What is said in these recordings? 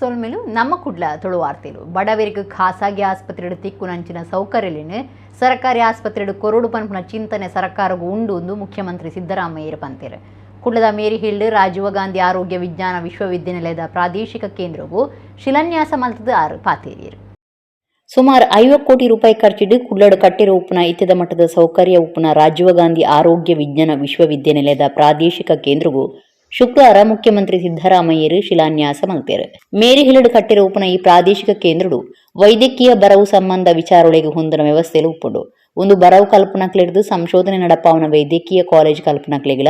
ಸೋಲ್ಮೇಲು ನಮ್ಮ ಕುಡ್ಲ ತುಳುವಾರ್ತೆಲು ಬಡವರಿಗೆ ಖಾಸಗಿ ಆಸ್ಪತ್ರೆ ತಿಕ್ಕುನಂಚಿನ ಸೌಕರ್ಯಲಿನ ಸರ್ಕಾರಿ ಆಸ್ಪತ್ರೆ ಕೊರಡು ಪನ್ಪುನ ಚಿಂತನೆ ಸರ್ಕಾರಗೂ ಉಂಡು ಎಂದು ಮುಖ್ಯಮಂತ್ರಿ ಸಿದ್ದರಾಮಯ್ಯ ಪಂತೇರು. ಕುಡ್ಲದ ಮೇರಿ ಹಿಲ್ಡ್ ರಾಜೀವ್ ಗಾಂಧಿ ಆರೋಗ್ಯ ವಿಜ್ಞಾನ ವಿಶ್ವವಿದ್ಯಾನಿಲಯದ ಪ್ರಾದೇಶಿಕ ಕೇಂದ್ರವು ಶಿಲಾನ್ಯಾಸ ಮಲ್ತದ ಪಾತೇರಿಯರು. ಸುಮಾರು 50 ಕೋಟಿ ರೂಪಾಯಿ ಖರ್ಚಿಡು ಕುಡ್ಲಡು ಕಟ್ಟಿರೋ ಉಪ್ಪುನ ಇತ್ಯದ ಮಟ್ಟದ ಸೌಕರ್ಯ ಉಪ್ಪುನ ರಾಜೀವ್ ಗಾಂಧಿ ಆರೋಗ್ಯ ವಿಜ್ಞಾನ ವಿಶ್ವವಿದ್ಯಾನಿಲಯದ ಪ್ರಾದೇಶಿಕ ಕೇಂದ್ರವು ಶುಕ್ರವಾರ ಮುಖ್ಯಮಂತ್ರಿ ಸಿದ್ದರಾಮಯ್ಯರು ಶಿಲಾನ್ಯಾಸ ಮಲ್ತೇರು. ಮೇರಿ ಹಿಲ್ಡ್ ಕಟ್ಟಿರೋ ಉಪ್ಪುನ ಈ ಪ್ರಾದೇಶಿಕ ಕೇಂದ್ರಡು ವೈದ್ಯಕೀಯ ಬರವು ಸಂಬಂಧ ವಿಚಾರೊಳಗೆ ಹೊಂದಿನ ವ್ಯವಸ್ಥೆಯಲ್ಲಿ ಉಪ್ಪುಂಡು. ಒಂದು ಬರವು ಕಲ್ಪನಕ್ಲೆಡ್ದು ಸಂಶೋಧನೆ ನಡಪಾವನ ವೈದ್ಯಕೀಯ ಕಾಲೇಜ್ ಕಲ್ಪನಕ್ಲೆಗಳ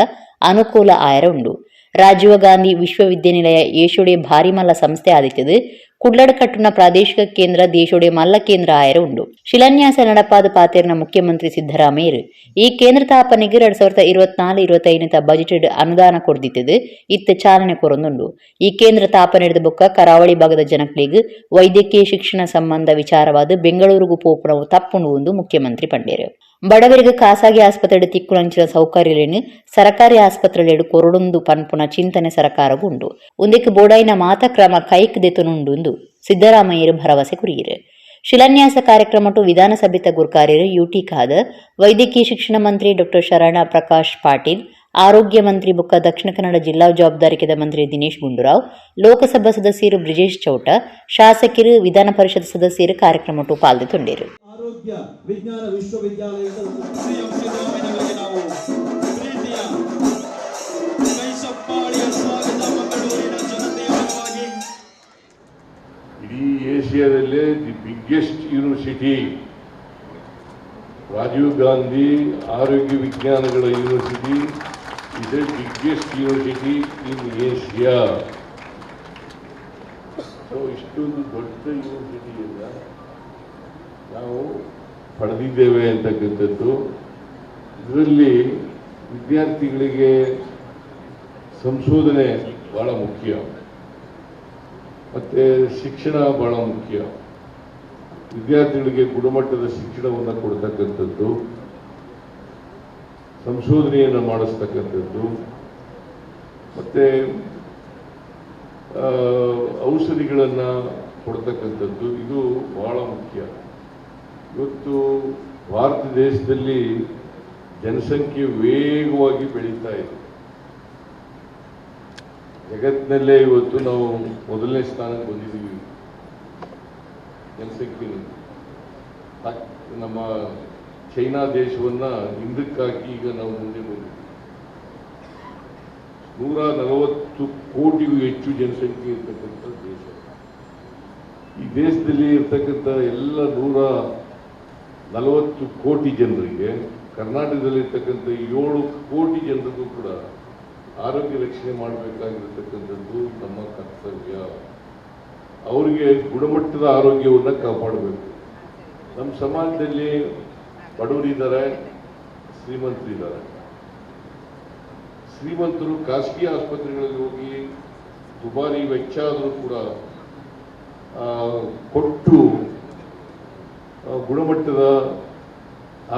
ಅನುಕೂಲ ಆಯರ ಉಂಡು. ರಾಜೀವ್ ಗಾಂಧಿ ವಿಶ್ವವಿದ್ಯಾನಿಲಯ ಏಷೋಡೆ ಭಾರಿ ಮಲ್ಲ ಸಂಸ್ಥೆ ಆದಿತ್ತದು. ಕುಡ್ಲಡ್ ಕಟ್ಟುನ ಪ್ರಾದೇಶಿಕ ಕೇಂದ್ರ ದೇಶೋಡೆ ಮಲ್ಲ ಕೇಂದ್ರ ಆಯರ ಉಂಡು. ಶಿಲಾನ್ಯಾಸ ನಡಪಾದ ಪಾತೇರಿನ ಮುಖ್ಯಮಂತ್ರಿ ಸಿದ್ದರಾಮಯ್ಯರು ಈ ಕೇಂದ್ರ ಸ್ಥಾಪನೆಗೆ 2024-25 ಬಜೆಟ್ ಅನುದಾನ ಕೊಡ್ದಿತ್ತದು ಇತ್ತ ಚಾಲನೆ ಕೊರೊಂದುಂಡು. ಈ ಕೇಂದ್ರ ಸ್ಥಾಪನೆ ಹಿಡಿದ ಬೊಕ್ಕ ಕರಾವಳಿ ಭಾಗದ ಜನಕ್ಲಿಗೆ ವೈದ್ಯಕೀಯ ಶಿಕ್ಷಣ ಸಂಬಂಧ ವಿಚಾರವಾದ ಬೆಂಗಳೂರಿಗೂ ಪೋಪುನವು ತಪ್ಪುಂಡು ಎಂದು ಮುಖ್ಯಮಂತ್ರಿ ಪಂಡೇರು. ಬಡವರಿಗೆ ಖಾಸಗಿ ಆಸ್ಪತ್ರೆ ತಿಕ್ಕುನಂಚಿನ ಸೌಕರ್ಯಲೇನು ಸರ್ಕಾರಿ ಆಸ್ಪತ್ರೆಲೆಡು ಕೊರಡೊಂದು ಪನ್ಪುನ ಚಿಂತನೆ ಸರ್ಕಾರಗೂ ಉಂಡು. ಒಂದಕ್ಕೆ ಬೋಡಾಯಿನ ಮಾತ ಕ್ರಮ ಕೈಕ್ ದೆತುನುಂಡು ಎಂದು ಸಿದ್ದರಾಮಯ್ಯರು ಭರವಸೆ ಕುರಿಯಿರು. ಶಿಲಾನ್ಯಾಸ ಕಾರ್ಯಕ್ರಮಟು ವಿಧಾನಸಭೆ ಗುರ್ಕಾರ್ಯರು ಯುಟಿ ಖಾದ ವೈದ್ಯಕೀಯ ಶಿಕ್ಷಣ ಮಂತ್ರಿ ಡಾ ಶರಣ ಪ್ರಕಾಶ್ ಪಾಟೀಲ್, ಆರೋಗ್ಯ ಮಂತ್ರಿ ಬೊಕ್ಕ ದಕ್ಷಿಣ ಕನ್ನಡ ಜಿಲ್ಲಾ ಜವಾಬ್ದಾರಿಕೆದ ಮಂತ್ರಿ ದಿನೇಶ್ ಗುಂಡೂರಾವ್, ಲೋಕಸಭಾ ಸದಸ್ಯರು ಬ್ರಿಜೇಶ್ ಚೌಟ, ಶಾಸಕರು, ವಿಧಾನ ಪರಿಷತ್ ಸದಸ್ಯರು ಕಾರ್ಯಕ್ರಮಟು ಪಾಲ್ಗೊಂಡಿರು. ಆರೋಗ್ಯ ವಿಜ್ಞಾನ ವಿಶ್ವವಿದ್ಯಾಲಯದ ಇಡೀ ಏಷ್ಯಾದಲ್ಲೇ the biggest university Rajiv Gandhi ಆರೋಗ್ಯ ವಿಜ್ಞಾನಗಳ university is the biggest university in Asia. So ಇಷ್ಟೊಂದು ದೊಡ್ಡ ಯೂನಿವರ್ಸಿಟಿಯಿಂದ ನಾವು ಪಡೆದಿದ್ದೇವೆ ಅಂತಕ್ಕಂಥದ್ದು. ಇದರಲ್ಲಿ ವಿದ್ಯಾರ್ಥಿಗಳಿಗೆ ಸಂಶೋಧನೆ ಬಹಳ ಮುಖ್ಯ, ಮತ್ತು ಶಿಕ್ಷಣ ಬಹಳ ಮುಖ್ಯ. ವಿದ್ಯಾರ್ಥಿಗಳಿಗೆ ಗುಣಮಟ್ಟದ ಶಿಕ್ಷಣವನ್ನು ಕೊಡ್ತಕ್ಕಂಥದ್ದು, ಸಂಶೋಧನೆಯನ್ನು ಮಾಡಿಸ್ತಕ್ಕಂಥದ್ದು, ಮತ್ತು ಔಷಧಿಗಳನ್ನು ಕೊಡ್ತಕ್ಕಂಥದ್ದು ಇದು ಬಹಳ ಮುಖ್ಯ. ಇವತ್ತು ಭಾರತ ದೇಶದಲ್ಲಿ ಜನಸಂಖ್ಯೆ ವೇಗವಾಗಿ ಬೆಳೀತಾ ಇದೆ. ಜಗತ್ತಿನಲ್ಲೇ ಇವತ್ತು ನಾವು ಮೊದಲನೇ ಸ್ಥಾನಕ್ಕೆ ಬಂದಿದ್ದೀವಿ ಜನಸಂಖ್ಯೆಯಲ್ಲಿ. ನಮ್ಮ ಚೈನಾ ದೇಶವನ್ನು ಹಿಂದಕ್ಕಾಕಿ ಈಗ ನಾವು ಮುಂದೆ ಬಂದಿದ್ದೀವಿ. 140 ಕೋಟಿಗೂ ಹೆಚ್ಚು ಜನಸಂಖ್ಯೆ ಇರ್ತಕ್ಕಂಥ ದೇಶ. ಈ ದೇಶದಲ್ಲಿ ಇರ್ತಕ್ಕಂಥ ಎಲ್ಲ 140 ಕೋಟಿ ಜನರಿಗೆ, ಕರ್ನಾಟಕದಲ್ಲಿರ್ತಕ್ಕಂಥ 7 ಕೋಟಿ ಜನರಿಗೂ ಕೂಡ ಆರೋಗ್ಯ ರಕ್ಷಣೆ ಮಾಡಬೇಕಾಗಿರ್ತಕ್ಕಂಥದ್ದು ನಮ್ಮ ಕರ್ತವ್ಯ. ಅವರಿಗೆ ಗುಣಮಟ್ಟದ ಆರೋಗ್ಯವನ್ನು ಕಾಪಾಡಬೇಕು. ನಮ್ಮ ಸಮಾಜದಲ್ಲಿ ಬಡವರಿದ್ದಾರೆ, ಶ್ರೀಮಂತರಿದ್ದಾರೆ. ಶ್ರೀಮಂತರು ಖಾಸಗಿ ಆಸ್ಪತ್ರೆಗಳಲ್ಲಿ ಹೋಗಿ ದುಬಾರಿ ವೆಚ್ಚ ಆದರೂ ಕೂಡ ಕೊಟ್ಟು ಗುಣಮಟ್ಟದ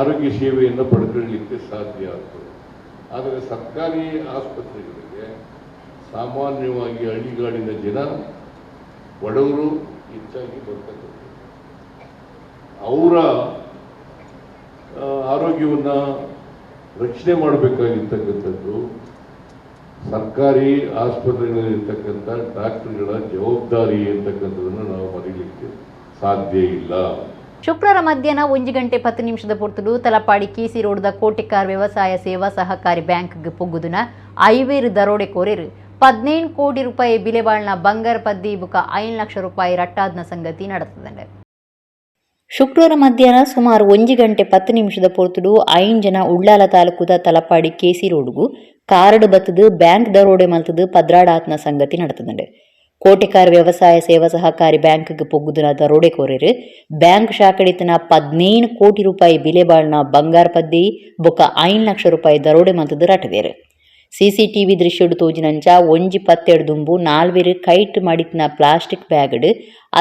ಆರೋಗ್ಯ ಸೇವೆಯನ್ನು ಪಡ್ಕೊಳ್ಳಲಿಕ್ಕೆ ಸಾಧ್ಯ ಆಗ್ತದೆ. ಆದರೆ ಸರ್ಕಾರಿ ಆಸ್ಪತ್ರೆಗಳಿಗೆ ಸಾಮಾನ್ಯವಾಗಿ ಹಳ್ಳಿಗಾಡಿನ ಜನ, ಬಡವರು ಹೆಚ್ಚಾಗಿ ಬರ್ತಕ್ಕಂಥದ್ದು. ಅವರ ಆರೋಗ್ಯವನ್ನು ರಕ್ಷಣೆ ಮಾಡಬೇಕಾಗಿರ್ತಕ್ಕಂಥದ್ದು ಸರ್ಕಾರಿ ಆಸ್ಪತ್ರೆಗಳಲ್ಲಿರ್ತಕ್ಕಂಥ ಡಾಕ್ಟರ್ಗಳ ಜವಾಬ್ದಾರಿ ಅಂತಕ್ಕಂಥದ್ದನ್ನು ನಾವು ಮರೀಲಿಕ್ಕೆ ಸಾಧ್ಯ ಇಲ್ಲ. ಶುಕ್ರವಾರ ಮಧ್ಯಾಹ್ನ 1 ಗಂಟೆ 10 ನಿಮಿಷದ ಪೊರ್ತುಡು ತಲಪಾಡಿ ಕೆಸಿ ರೋಡ್ದ ಕೋಟೆಕಾರ್ ವ್ಯವಸಾಯ ಸೇವಾ ಸಹಕಾರಿ ಬ್ಯಾಂಕ್ಗೆ ಪೊಗ್ಗುದುನ 5 ದರೋಡೆ ಕೋರೇರು 17 ಕೋಟಿ ರೂಪಾಯಿ ಬಿಲೆಬಾಳ್ನ ಬಂಗಾರ ಪದ್ದಿ ಬುಕ 5 ಲಕ್ಷ ರೂಪಾಯಿ ರಟ್ಟಾದ್ನ ಸಂಗತಿ ನಡೆದಿದೆ. ಶುಕ್ರವಾರ ಮಧ್ಯಾಹ್ನ ಸುಮಾರು 1 ಗಂಟೆ 10 ನಿಮಿಷದ ಪೊರ್ತುಡು 5 ಜನ ಉಳ್ಳಾಲ ತಾಲೂಕುದ ತಲಪಾಡಿ ಕೆಸಿ ರೋಡ್ಗೂ ಕಾರ್ಡ್ ಬತ್ತದು ಬ್ಯಾಂಕ್ ದರೋಡೆ ಮಲ್ತದು ಪದ್ರಾಡಾತ್ನ ಸಂಗತಿ ನಡೆದಿದೆ. ಕೋಟೆಕಾರ್ ವ್ಯವಸಾಯ ಸೇವಾ ಸಹಕಾರಿ ಬ್ಯಾಂಕ್ಗೆ ಪೊಗ್ಗುದಿನ ದರೋಡೆ ಕೋರೇರು ಬ್ಯಾಂಕ್ ಶಾಖಡಿತನ 17 ಕೋಟಿ ರೂಪಾಯಿ ಬಿಲೆಬಾಳ್ನ ಬಂಗಾರ ಪದ್ದಿ ಬೊಕ್ಕ 5 ಲಕ್ಷ ರೂಪಾಯಿ ದರೋಡೆ ಮಲ್ತದು ರಟದೇರು. ಸಿಸಿಟಿವಿ ದೃಶ್ಯಡು ತೋಜಿನಂಚ 1 ದುಂಬು 4 ಕೈಟ್ ಮಾಡಿತ್ನ ಪ್ಲಾಸ್ಟಿಕ್ ಬ್ಯಾಗಡ್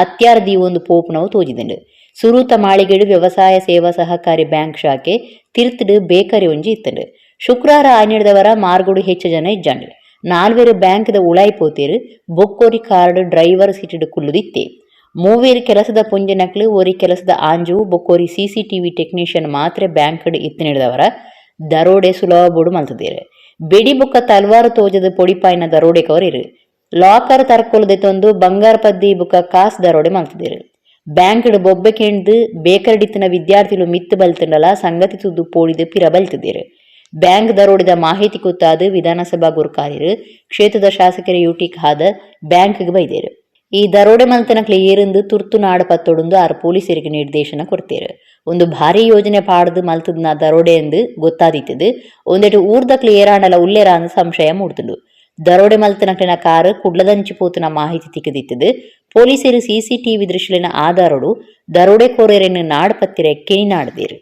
ಅತ್ಯಾರ್ದಿ ಒಂದು ಪೋಪುನವು ತೋಜಿದಂಡು. ಸುರೂತ ಮಾಳಿಗೆಡು ವ್ಯವಸಾಯ ಸೇವಾ ಸಹಕಾರಿ ಬ್ಯಾಂಕ್ ಶಾಖೆ ತಿರ್ತಡು ಬೇಕರಿ ಒಂಜಿ ಇತ್ತಂಡು. ಶುಕ್ರವಾರ ಆಯ್ನಿಡ್ದವರ ಮಾರ್ಗುಡು ಹೆಚ್ಚು ಜನ ಇಜ್ಜಂಡು. 4 ಬ್ಯಾಂಕ್ದ ಉಳಾಯಿಪೋತೇರು ಬೊಕ್ಕೋರಿ ಕಾರ್ಡ್ ಡ್ರೈವರ್ ಸೀಟಡ್ ಕುಲ್ಲುದಿತ್ತೆ. 3 ಕೆಲಸದ ಪುಂಜನಕ್ಲು ಒರಿ ಕೆಲಸದ ಆಂಜು ಬೊಕ್ಕೋರಿ CCTV ಟೆಕ್ನಿಷಿಯನ್ ಮಾತ್ರ ಬ್ಯಾಂಕ್ಡ್ ಇತ್ತಿನಿಡ್ದವರ ದರೋಡೆ ಸುಲಭ ಬೋಡು ಮಲ್ತದೇರು. ಬೆಡಿ ಬೊಕ್ಕ ತಲ್ವಾರು ತೋಜದ ಪೊಡಿಪಾಯಿನ ದರೋಡೆಕವರಿರು. ಲಾಕರ್ ತರ್ಕೊಲ್ದೆ ತಂದು ಬಂಗಾರ ಪದ್ದಿ ಬುಕ್ಕ ಕಾಸ್ ದರೋಡೆ ಮಲ್ತದೇರು. ಬ್ಯಾಂಕ್ಡ್ ಬೊಬ್ಬೆ ಕೆಂಡ್ದು ಬೇಕರ್ಡಿತ್ತಿನ ವಿದ್ಯಾರ್ಥಿಗಳು ಮಿತ್ತು ಬಲ್ತಂಡಲ ಸಂಗತಿ ತುದ್ದು ಪೋಡಿದು ಪಿರ ಬಲ್ತದೇರು. ಬ್ಯಾಂಕ್ ದರೋಡೆದ ಮಾಹಿತಿ ಗೊತ್ತಾದ ವಿಧಾನಸಭಾ ಗುರುಕಾರ್ಯರು ಕ್ಷೇತ್ರದ ಶಾಸಕರ UT ಖಾದರ್ ಬ್ಯಾಂಕ್ಗೆ ಬೈದೇರು. ಈ ದರೋಡೆ ಮಲ್ತನಕ್ಲೆ ಏರಂದು ತುರ್ತು ನಾಡು ಪತ್ತೊಡೊಂದು 6 ಪೊಲೀಸರಿಗೆ ನಿರ್ದೇಶನ ಕೊಡ್ತೇರು. ಒಂದು ಭಾರಿ ಯೋಜನೆ ಪಾಡ್ದು ಮಲ್ತದ್ನ ದರೋಡೆ ಎಂದು ಗೊತ್ತಾದಿತ್ತದು ಒಂದೆಟು ಊರ್ದಕ್ಲೆ ಏರಾಂಡಲ ಉಲ್ಲೇರ ಅಂದ ಸಂಶಯ ಮೂಡ್ತುಂಡು. ದರೋಡೆ ಮಲ್ತನಕ್ಲಿನ ಕಾರು ಕುಡ್ಲದಂಚಿ ಪೋತುನ ಮಾಹಿತಿ ತಿಕ್ಕದಿತ್ತದು. ಪೊಲೀಸರು CCTV ದೃಶ್ಯಲಿನ ಆಧಾರಡು ದರೋಡೆಕೋರರನ್ನು ನಾಡು ಪತ್ತಿರ ಕೆಣಿ ನಾಡದೇರು.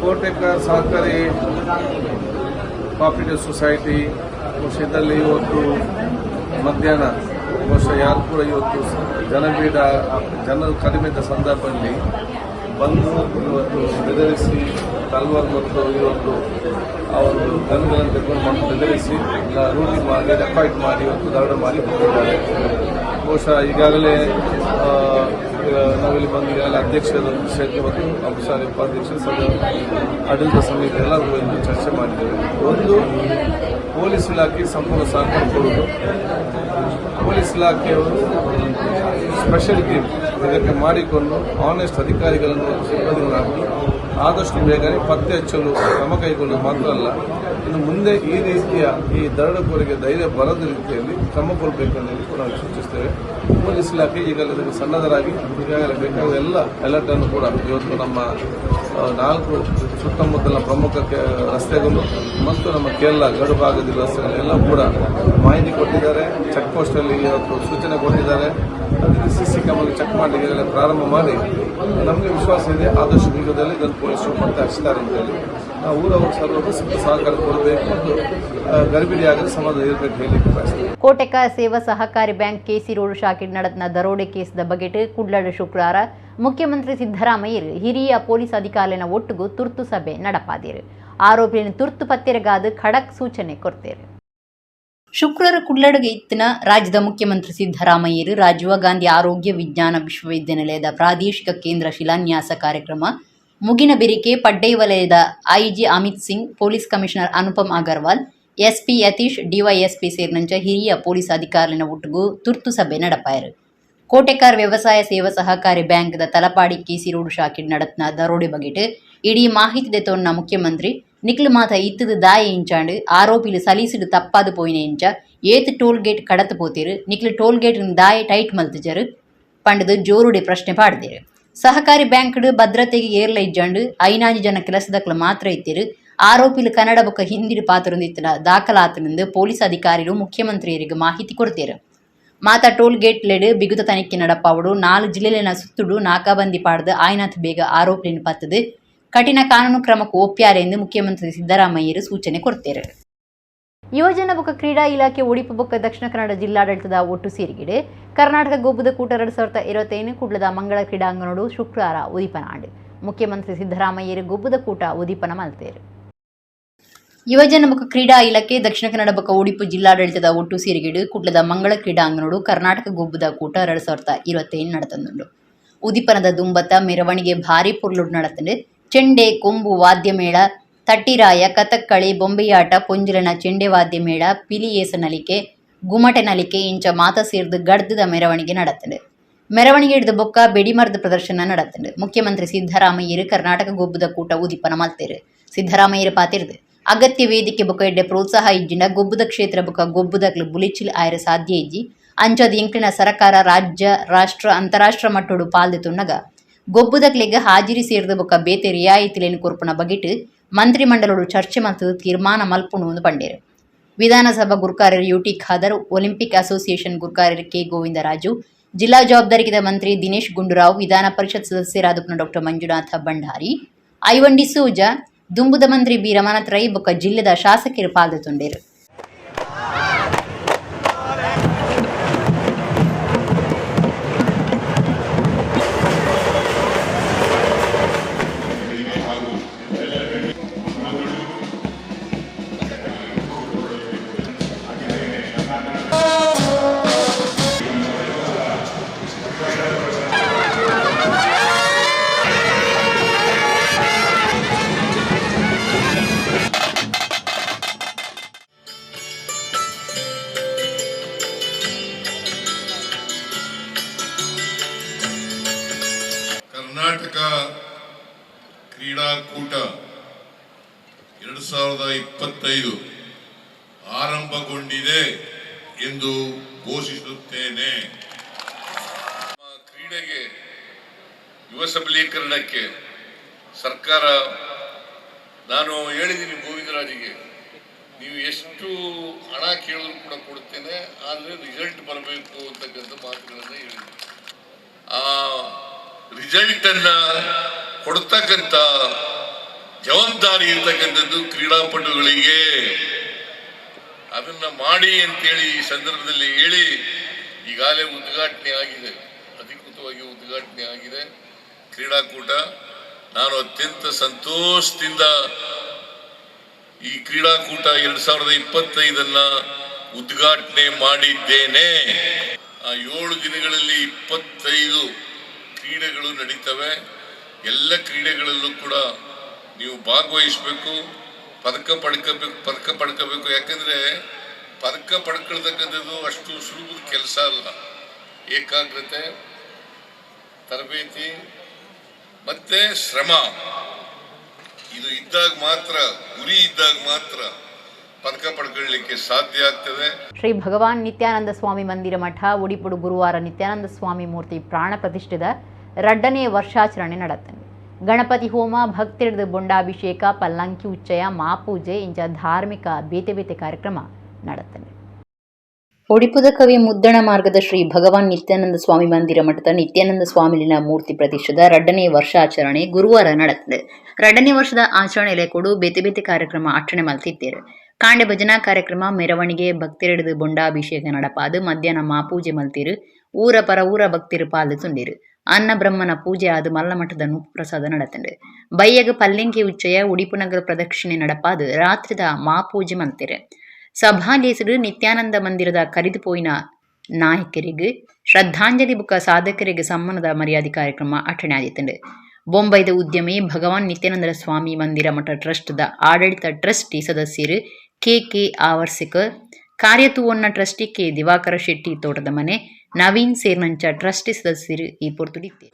ಕೋಟೆಕರ್ ಸಹಕಾರಿ ಕೋಆಪರೇಟಿವ್ ಸೊಸೈಟಿ ವರ್ಷದಲ್ಲಿ ಇವತ್ತು ಮಧ್ಯಾಹ್ನ ಯಾರು ಕೂಡ ಇವತ್ತು ಜನರು ಕಡಿಮೆ ಇದ್ದ ಸಂದರ್ಭದಲ್ಲಿ ಬಂದು ಇವತ್ತು ಬೆದರಿಸಿ ತಲ್ವಾರ್ ಮತ್ತು ಇವತ್ತು ಅವರು ಗನ್ಗಳನ್ನು ತೆಗೆದುಕೊಂಡು ಬಂದು ಬೆದರಿಸಿ ರೂಢಿ ಮಾಡಿ ಡೆಪಾಯಿಟ್ ಮಾಡಿ ಇವತ್ತು ದರೋಡೆ ಮಾಡಿ ಹೋಗಿದ್ದಾರೆ. ಬಹುಶಃ ಈಗಾಗಲೇ ನಾವಿಲ್ಲಿ ಬಂದು ಈಗಾಗಲೇ ಅಧ್ಯಕ್ಷರ ವಿಷಯಕ್ಕೆ ಮತ್ತು ಅಂಶಾಲಿ ಉಪಾಧ್ಯಕ್ಷರು ಆಡಳಿತ ಸಮಿತಿ ಎಲ್ಲರೂ ಇಂದು ಚರ್ಚೆ ಮಾಡಿದ್ದೇವೆ. ಒಂದು, ಪೊಲೀಸ್ ಇಲಾಖೆ ಸಂಪೂರ್ಣ ಸಹಕಾರ ಕೊಡುವುದು. ಪೊಲೀಸ್ ಇಲಾಖೆಯವರು ಸ್ಪೆಷಲ್ ಟೀಮ್ ಇದಕ್ಕೆ ಮಾಡಿಕೊಂಡು ಆನೆಸ್ಟ್ ಅಧಿಕಾರಿಗಳನ್ನು ಸಿಬ್ಬಂದಿಗಳನ್ನು ಆದಷ್ಟು ಬೇಗನೆ ಪತ್ತೆ ಹಚ್ಚಲು ಕ್ರಮ ಕೈಗೊಳ್ಳುವುದು ಮಾತ್ರ ಅಲ್ಲ, ಇನ್ನು ಮುಂದೆ ಈ ರೀತಿಯ ಈ ದರೋಡೆಕೋರಿಗೆ ಧೈರ್ಯ ಬರದ ರೀತಿಯಲ್ಲಿ ಕ್ರಮ ಕೊಡಬೇಕೆಂದು ಕೂಡ ನಾವು ಸೂಚಿಸ್ತೇವೆ. ಪೊಲೀಸ್ ಇಲಾಖೆ ಈಗಾಗಲೇ ಇದಕ್ಕೆ ಸನ್ನದ್ಧರಾಗಿ ಈಗಾಗಲೇ ಬೇಕಾದ ಎಲ್ಲ ಅಲರ್ಟನ್ನು ಕೂಡ ಇವತ್ತು ನಮ್ಮ 4 ಸುತ್ತಮುತ್ತಲ ಪ್ರಮುಖ ರಸ್ತೆಗಳು ಮತ್ತು ನಮ್ಮ ಕೇರಳ ಗಡು ಭಾಗದ ರಸ್ತೆಗಳೆಲ್ಲ ಕೂಡ ಮಾಹಿತಿ ಕೊಟ್ಟಿದ್ದಾರೆ. ಚೆಕ್ ಪೋಸ್ಟಲ್ಲಿ ಇವತ್ತು ಸೂಚನೆ ಕೊಟ್ಟಿದ್ದಾರೆ. CC ಕ್ಯಾಮರಾ ಚೆಕ್ ಮಾಡಿ ಈಗಾಗಲೇ ಪ್ರಾರಂಭ ಮಾಡಿ ನಮಗೆ ವಿಶ್ವಾಸ ಇದೆ ಆದಷ್ಟು ಶೀಘ್ರದಲ್ಲಿ ಇದನ್ನು ಪೊಲೀಸರು ಪತ್ತೆ ಹಚ್ಚಿದ್ದಾರೆ ಅಂತೇಳಿ ನಾವು ಊರವರು ಸರ್ವರು ಸಹಕಾರ ಕೊಡಬೇಕು ಮತ್ತು ಗರ್ಭಿಣಿಯಾಗಲು ಸಮಾಧಾನ ಇರಬೇಕು ಹೇಳಲಿಕ್ಕೆ ಬಯಸ್ತೇವೆ. ಕೋಟೆಕ ಸೇವಾ ಸಹಕಾರಿ ಬ್ಯಾಂಕ್ KC ರೋಡ್ ಶಾಖೆಡ್ ನಡೆದ ದರೋಡೆ ಕೇಸ್ದ ಬಗೆಟ್ ಕುಡ್ಲಡ್ ಶುಕ್ರವಾರ ಮುಖ್ಯಮಂತ್ರಿ ಸಿದ್ದರಾಮಯ್ಯರು ಹಿರಿಯ ಪೊಲೀಸ್ ಅಧಿಕಾರಿನ ಒಟ್ಟಿಗೂ ತುರ್ತು ಸಭೆ ನಡಪಾದಿರು. ಆರೋಪಿಯನ್ನು ತುರ್ತು ಪತ್ತೆರಗಾದ ಖಡಕ್ ಸೂಚನೆ ಕೊಡ್ತೇರು. ಶುಕ್ರವಾರ ಕುಡ್ಲಡ್ಗೆ ಇತ್ತಿನ ರಾಜ್ಯದ ಮುಖ್ಯಮಂತ್ರಿ ಸಿದ್ದರಾಮಯ್ಯರು ರಾಜೀವ್ ಗಾಂಧಿ ಆರೋಗ್ಯ ವಿಜ್ಞಾನ ವಿಶ್ವವಿದ್ಯಾನಿಲಯದ ಪ್ರಾದೇಶಿಕ ಕೇಂದ್ರ ಶಿಲಾನ್ಯಾಸ ಕಾರ್ಯಕ್ರಮ ಮುಗಿನ ಬೆರಿಕೆ ಪಡ್ಡೈ ವಲಯದ IG Amit Singh, police commissioner Anupam Agarwal, SP Yatish, DYSP ಸೇರಿದಂತೆ ಹಿರಿಯ ಪೊಲೀಸ್ ಅಧಿಕಾರಿನ ಒಟ್ಟಿಗೂ ತುರ್ತು ಸಭೆ ನಡಪಾಯರು. ಕೋಟೆಕಾರ್ ವ್ಯವಸಾಯ ಸೇವಾ ಸಹಕಾರಿ ಬ್ಯಾಂಕ್ದ ತಲಪಾಡಿ KC ರೋಡ್ ಶಾಖೆ ನಡತ್ನ ದರೋಡೆ ಬಗೆಟ್ ಇಡೀ ಮಾಹಿತಿ ದೆತೊನ್ನ ಮುಖ್ಯಮಂತ್ರಿ ನಿಕ್ಲು ಮಾತ ಇತ್ತದ ದಾಯ ಇಂಚಾಂಡು ಆರೋಪಿಲು ಸಲೀಸಿಡು ತಪ್ಪಾದು ಪೋಯಿನ ಇಂಚ ಏತ್ ಟೋಲ್ ಗೇಟ್ ಕಡತ ಪೋತಿರು ನಿಕ್ಲು ಟೋಲ್ ಗೇಟ್ ದಾಯ ಟೈಟ್ ಮಲ್ತಿಜರು ಪಂಡದು ಜೋರುಡೆ ಪ್ರಶ್ನೆ ಪಾಡ್ದೇರು. ಸಹಕಾರಿ ಬ್ಯಾಂಕ್ಡ್ ಭದ್ರತೆಗೆ ಏರ್ಲ ಇಜ್ಜಂಡು 5 ಜನ ಕೆಲಸದಕ್ಲು ಮಾತ್ರ ಇತ್ತಿರು. ಆರೋಪಿಲು ಕನ್ನಡ ಬೊಕ್ಕ ಹಿಂದಿಡು ಪಾತ್ರೊಂದಿತ್ತಿನ ದಾಖಲಾತನೆಂದು ಪೊಲೀಸ್ ಅಧಿಕಾರಿಗಳು ಮುಖ್ಯಮಂತ್ರಿಯರಿಗೆ ಮಾಹಿತಿ ಕೊಡ್ತೇರು. ಮಾತ ಟೋಲ್ ಗೇಟ್ ಲೆಡ್ ಬಿಗುತ ತನಿಖೆ ನಡಪಾವಡು 4 ಜಿಲ್ಲೆಲಿನ ಸುತ್ತುಡು ನಾಕಾಬಂದಿ ಪಾಡ್ದು ಆಯ್ನಾಥ್ ಬೇಗ ಆರೋಪಿಯನ್ನು ಪತ್ತದು ಕಠಿಣ ಕಾನೂನು ಕ್ರಮಕ್ಕೆ ಒಪ್ಪ್ಯಾರೆ ಎಂದು ಮುಖ್ಯಮಂತ್ರಿ ಸಿದ್ದರಾಮಯ್ಯರು ಸೂಚನೆ ಕೊಡ್ತಾರೆ. ಯುವಜನ ಬೊಕ್ಕ ಕ್ರೀಡಾ ಇಲಾಖೆ ಉಡುಪಿ ಬೊಕ್ಕ ದಕ್ಷಿಣ ಕನ್ನಡ ಜಿಲ್ಲಾಡಳಿತದ ಒಟ್ಟು ಸೇರಿಗಿಡೆ ಕರ್ನಾಟಕ ಗೊಬ್ಬದ ಕೂಟ 2021 ಕುಡ್ಲದ ಮಂಗಳ ಕ್ರೀಡಾಂಗಣಡು ಶುಕ್ರವಾರ ಉದೀಪನಾಡು. ಮುಖ್ಯಮಂತ್ರಿ ಸಿದ್ದರಾಮಯ್ಯರು ಗೊಬ್ಬದ ಕೂಟ ಉದೀಪನ ಮಲ್ತೇರು. ಯುವಜನ ಬೊಕ್ಕ ಕ್ರೀಡಾ ಇಲಾಖೆ ದಕ್ಷಿಣ ಕನ್ನಡ ಬೊಕ್ಕ ಉಡುಪಿ ಜಿಲ್ಲಾಡಳಿತದ ಒಟ್ಟು ಸೇರಿಗಿಡು ಕುಡ್ಲದ ಮಂಗಳ ಕ್ರೀಡಾಂಗಣಡು ಕರ್ನಾಟಕ ಗೊಬ್ಬದ ಕೂಟ 2021 ನಡೆತಂದುಂಡು. ಉದೀಪನದ ದುಂಬತ್ತ ಮೆರವಣಿಗೆ ಭಾರಿ ಪೊರ್ಲುಡು ನಡೆತಂಡು. ಚೆಂಡೆ, ಕೊಂಬು ವಾದ್ಯಮೇಳ, ತಟ್ಟಿರಾಯ, ಕಥಕ್ಕಳಿ, ಬೊಂಬೆಯಾಟ, ಪೊಂಜಲನ ಚೆಂಡೆ ವಾದ್ಯಮೇಳ, ಪಿಲಿಯೇಸ ನಲಿಕೆ, ಗುಮಟೆ ನಲಿಕೆ ಇಂಚ ಮಾತ ಸೇರ್ದು ಗಡ್ದದ ಮೆರವಣಿಗೆ ನಡೆತಂಡು. ಮೆರವಣಿಗೆ ಹಿಡಿದ ಬೊಕ್ಕ ಬೆಡಿಮರದ ಪ್ರದರ್ಶನ ನಡೆತಂಡು. ಮುಖ್ಯಮಂತ್ರಿ ಸಿದ್ದರಾಮಯ್ಯರು ಕರ್ನಾಟಕ ಗೊಬ್ಬದ ಕೂಟ ಉದೀಪನ ಮಲ್ತೇರು. ಸಿದ್ದರಾಮಯ್ಯರು ಪಾತಿರ್ದು ಅಗತ್ಯ ವೇದಿಕೆ ಬೊಕ್ಕ ಎಡ್ಡೆ ಪ್ರೋತ್ಸಾಹ ಇಜ್ಜಿಂಡ ಗೊಬ್ಬದ ಕ್ಷೇತ್ರ ಬೊಕ್ಕ ಗೊಬ್ಬದಕ್ಲು ಬುಲಿಚಿಲ್ ಆಯ್ರ ಸಾಧ್ಯ ಇಜ್ಜಿ ಅಂಚದ ಇಂಕ್ಲಿನ ಸರ್ಕಾರ ರಾಜ್ಯ, ರಾಷ್ಟ್ರ, ಅಂತಾರಾಷ್ಟ್ರ ಮಟ್ಟೋಡು ಪಾಲ್ದೆತುನ್ನಗ ಗೊಬ್ಬದಕ್ಲೆಗೆ ಹಾಜಿರಿ ಸೇರಿದ ಬೊಕ್ಕ ಬೇತೆ ರಿಯಾಯಿತಿಲೇನು ಕೊರ್ಪುನ ಬಗೆಟ್ ಮಂತ್ರಿ ಮಂಡಲೋಡು ಚರ್ಚೆ ಮತ್ತು ತೀರ್ಮಾನ ಮಲ್ಪುಣು ಪಂಡೇರು. ವಿಧಾನಸಭಾ ಗುರುಕಾರ್ಯರು ಯುಟಿ ಖಾದರ್, ಒಲಿಂಪಿಕ್ ಅಸೋಸಿಯೇಷನ್ ಗುರುಕಾರ್ಯರು ಕೆ ಗೋವಿಂದರಾಜು, ಜಿಲ್ಲಾ ಜವಾಬ್ದಾರಿಕಿದ ಮಂತ್ರಿ ದಿನೇಶ್ ಗುಂಡೂರಾವ್, ವಿಧಾನ ಪರಿಷತ್ ಸದಸ್ಯರಾದ ಡಾಕ್ಟರ್ ಮಂಜುನಾಥ ಭಂಡಾರಿ, ಐವನ್ ಡಿಸೋಜ, ದುಂಬುದ ಮಂತ್ರಿ ಬಿ ರಮಾನಾಥ್ ರೈ ಬೊಕ್ಕ ಜಿಲ್ಲೆದ ಶಾಸಕರು ಪಾಲ್ಗೊಂಡಿರು. ಕರ್ನಾಟಕ ಕ್ರೀಡಾಕೂಟ 2025 ಆರಂಭಗೊಂಡಿದೆ ಎಂದು ಘೋಷಿಸುತ್ತೇನೆ. ಕ್ರೀಡೆಗೆ ಯುವ ಸಬಲೀಕರಣಕ್ಕೆ ಸರ್ಕಾರ, ನಾನು ಹೇಳಿದ್ದೀನಿ ಗೋವಿಂದರಾಜಿಗೆ, ನೀವು ಎಷ್ಟು ಹಣ ಕೇಳಿದ್ರು ಕೂಡ ಕೊಡ್ತೇನೆ, ಆದರೆ ರಿಸಲ್ಟ್ ಬರಬೇಕು ಅಂತಕ್ಕಂಥ ಮಾತುಗಳನ್ನು ಹೇಳಿದ್ದೀನಿ. ಆ ರಿಸಲ್ಟ್ ಅನ್ನ ಕೊಡ್ತಕ್ಕಂಥ ಜವಾಬ್ದಾರಿ ಇರ್ತಕ್ಕಂಥದ್ದು ಕ್ರೀಡಾಪಟುಗಳಿಗೆ. ಅದನ್ನ ಮಾಡಿ ಅಂತೇಳಿ ಈ ಸಂದರ್ಭದಲ್ಲಿ ಹೇಳಿ ಈಗಾಗಲೇ ಉದ್ಘಾಟನೆ ಆಗಿದೆ, ಅಧಿಕೃತವಾಗಿ ಉದ್ಘಾಟನೆ ಆಗಿದೆ ಕ್ರೀಡಾಕೂಟ. ನಾನು ಅತ್ಯಂತ ಸಂತೋಷದಿಂದ ಈ ಕ್ರೀಡಾಕೂಟ 2025 ಉದ್ಘಾಟನೆ ಮಾಡಿದ್ದೇನೆ. ಆ 7 ದಿನಗಳಲ್ಲಿ 25 ಕ್ರೀಡೆಗಳು ನಡೀತವೆ. ಎಲ್ಲ ಕ್ರೀಡೆಗಳಲ್ಲೂ ಕೂಡ ನೀವು ಭಾಗವಹಿಸಬೇಕು, ಪದಕ ಪಡ್ಕೋಬೇಕು. ಯಾಕಂದ್ರೆ ಪದಕ ಪಡ್ಕೊಳ್ತಕ್ಕಂಥದ್ದು ಅಷ್ಟು ಸುಲಭದ ಕೆಲಸ ಅಲ್ಲ. ಏಕಾಗ್ರತೆ, ತರಬೇತಿ ಮತ್ತೆ ಶ್ರಮ, ಇದು ಇದ್ದಾಗ ಮಾತ್ರ, ಗುರಿ ಇದ್ದಾಗ ಮಾತ್ರ ಪದಕ ಪಡ್ಕೊಳ್ಳಲಿಕ್ಕೆ ಸಾಧ್ಯ ಆಗ್ತದೆ. ಶ್ರೀ ಭಗವಾನ್ ನಿತ್ಯಾನಂದ ಸ್ವಾಮಿ ಮಂದಿರ ಮಠ ಉಡಿಪುಡು ಗುರುವಾರ ನಿತ್ಯಾನಂದ ಸ್ವಾಮಿ ಮೂರ್ತಿ ಪ್ರಾಣ ಪ್ರತಿಷ್ಠಿತ 2ನೇ ವರ್ಷಾಚರಣೆ ನಡೆತ್ತದೆ. ಗಣಪತಿ ಹೋಮ, ಭಕ್ತಿಡಿದ ಬೊಂಡಾಭಿಷೇಕ, ಪಲ್ಲಂಕಿ ಉಚ್ಚಯ, ಮಾಪೂಜೆ ಇಂಚ ಧಾರ್ಮಿಕ ಬೇತೆ ಕಾರ್ಯಕ್ರಮ ನಡೆತ್ತದೆ. ಒಡಿಪುದ ಕವಿ ಮುದ್ದಣ ಮಾರ್ಗದ ಶ್ರೀ ಭಗವಾನ್ ನಿತ್ಯಾನಂದ ಸ್ವಾಮಿ ಮಂದಿರ ಮಠದ ನಿತ್ಯಾನಂದ ಸ್ವಾಮಿಲಿನ ಮೂರ್ತಿ ಪ್ರತಿಷ್ಠಿತ 2ನೇ ವರ್ಷಾಚರಣೆ ಗುರುವಾರ ನಡೆದಿದೆ. 2ನೇ ವರ್ಷದ ಆಚರಣೆಯಲ್ಲಿ ಕೂಡ ಬೇತೆ ಕಾರ್ಯಕ್ರಮ ಆಚರಣೆ ಮಲ್ತಿದ್ದೇವೆ. ಕಾಂಡೆ ಭಜನಾ ಕಾರ್ಯಕ್ರಮ, ಮೆರವಣಿಗೆ, ಭಕ್ತಿರಿಡಿದು ಬೊಂಡಾಭಿಷೇಕ ನಡಪಾದು, ಮಧ್ಯಾಹ್ನ ಮಾಪೂಜೆ ಮಲ್ತಿರು, ಊರ ಪರ ಊರ ಭಕ್ತಿರು ಪಾಲು ತುಂಡಿರು. ಅನ್ನ ಬ್ರಹ್ಮನ ಪೂಜೆ ಆದ ಮಲ್ಲಮಠದ ಪ್ರಸಾದ ನಡೆತಂಡು. ಬೈಯಗ ಪಲ್ಲಿಂಗಿ ಉಚ್ಚಯ, ಉಡಿಪು ನಗರ ಪ್ರದಕ್ಷಿಣೆ ನಡಪಾದು, ರಾತ್ರಿದ ಮಾಪೂಜೆ ಮಲ್ತಿರು. ಸಭಾಲೇಸರು ನಿತ್ಯಾನಂದ ಮಂದಿರದ ಕರಿದು ಪೋಯಿನ ನಾಯಕರಿಗೆ ಶ್ರದ್ಧಾಂಜಲಿ ಬುಕ್ಕ ಸಾಧಕರಿಗೆ ಸಮ್ಮಾನದ ಮರ್ಯಾದೆ ಕಾರ್ಯಕ್ರಮ ಆಚರಣೆ ಆದಿತ್ತಂಡು. ಬೊಂಬೈದ ಉದ್ಯಮಿ ಭಗವಾನ್ ನಿತ್ಯಾನಂದ ಸ್ವಾಮಿ ಮಂದಿರ ಮಠ ಟ್ರಸ್ಟ್ದ ಆಡಳಿತ ಟ್ರಸ್ಟಿ ಸದಸ್ಯರು ಕೆ ಆವರ್ಸಿಕರ್, ಕಾರ್ಯತೂವಣ್ಣ ಟ್ರಸ್ಟಿ ಕೆ ದಿವಾಕರ ಶೆಟ್ಟಿ ತೋಟದ ಮನೆ, ನವೀನ್ ಸೇರ್ನಂಚ ಟ್ರಸ್ಟಿ ಸದಸ್ಯರು ಈ ಪೊರ್ತುಡಿದ್ದಾರೆ.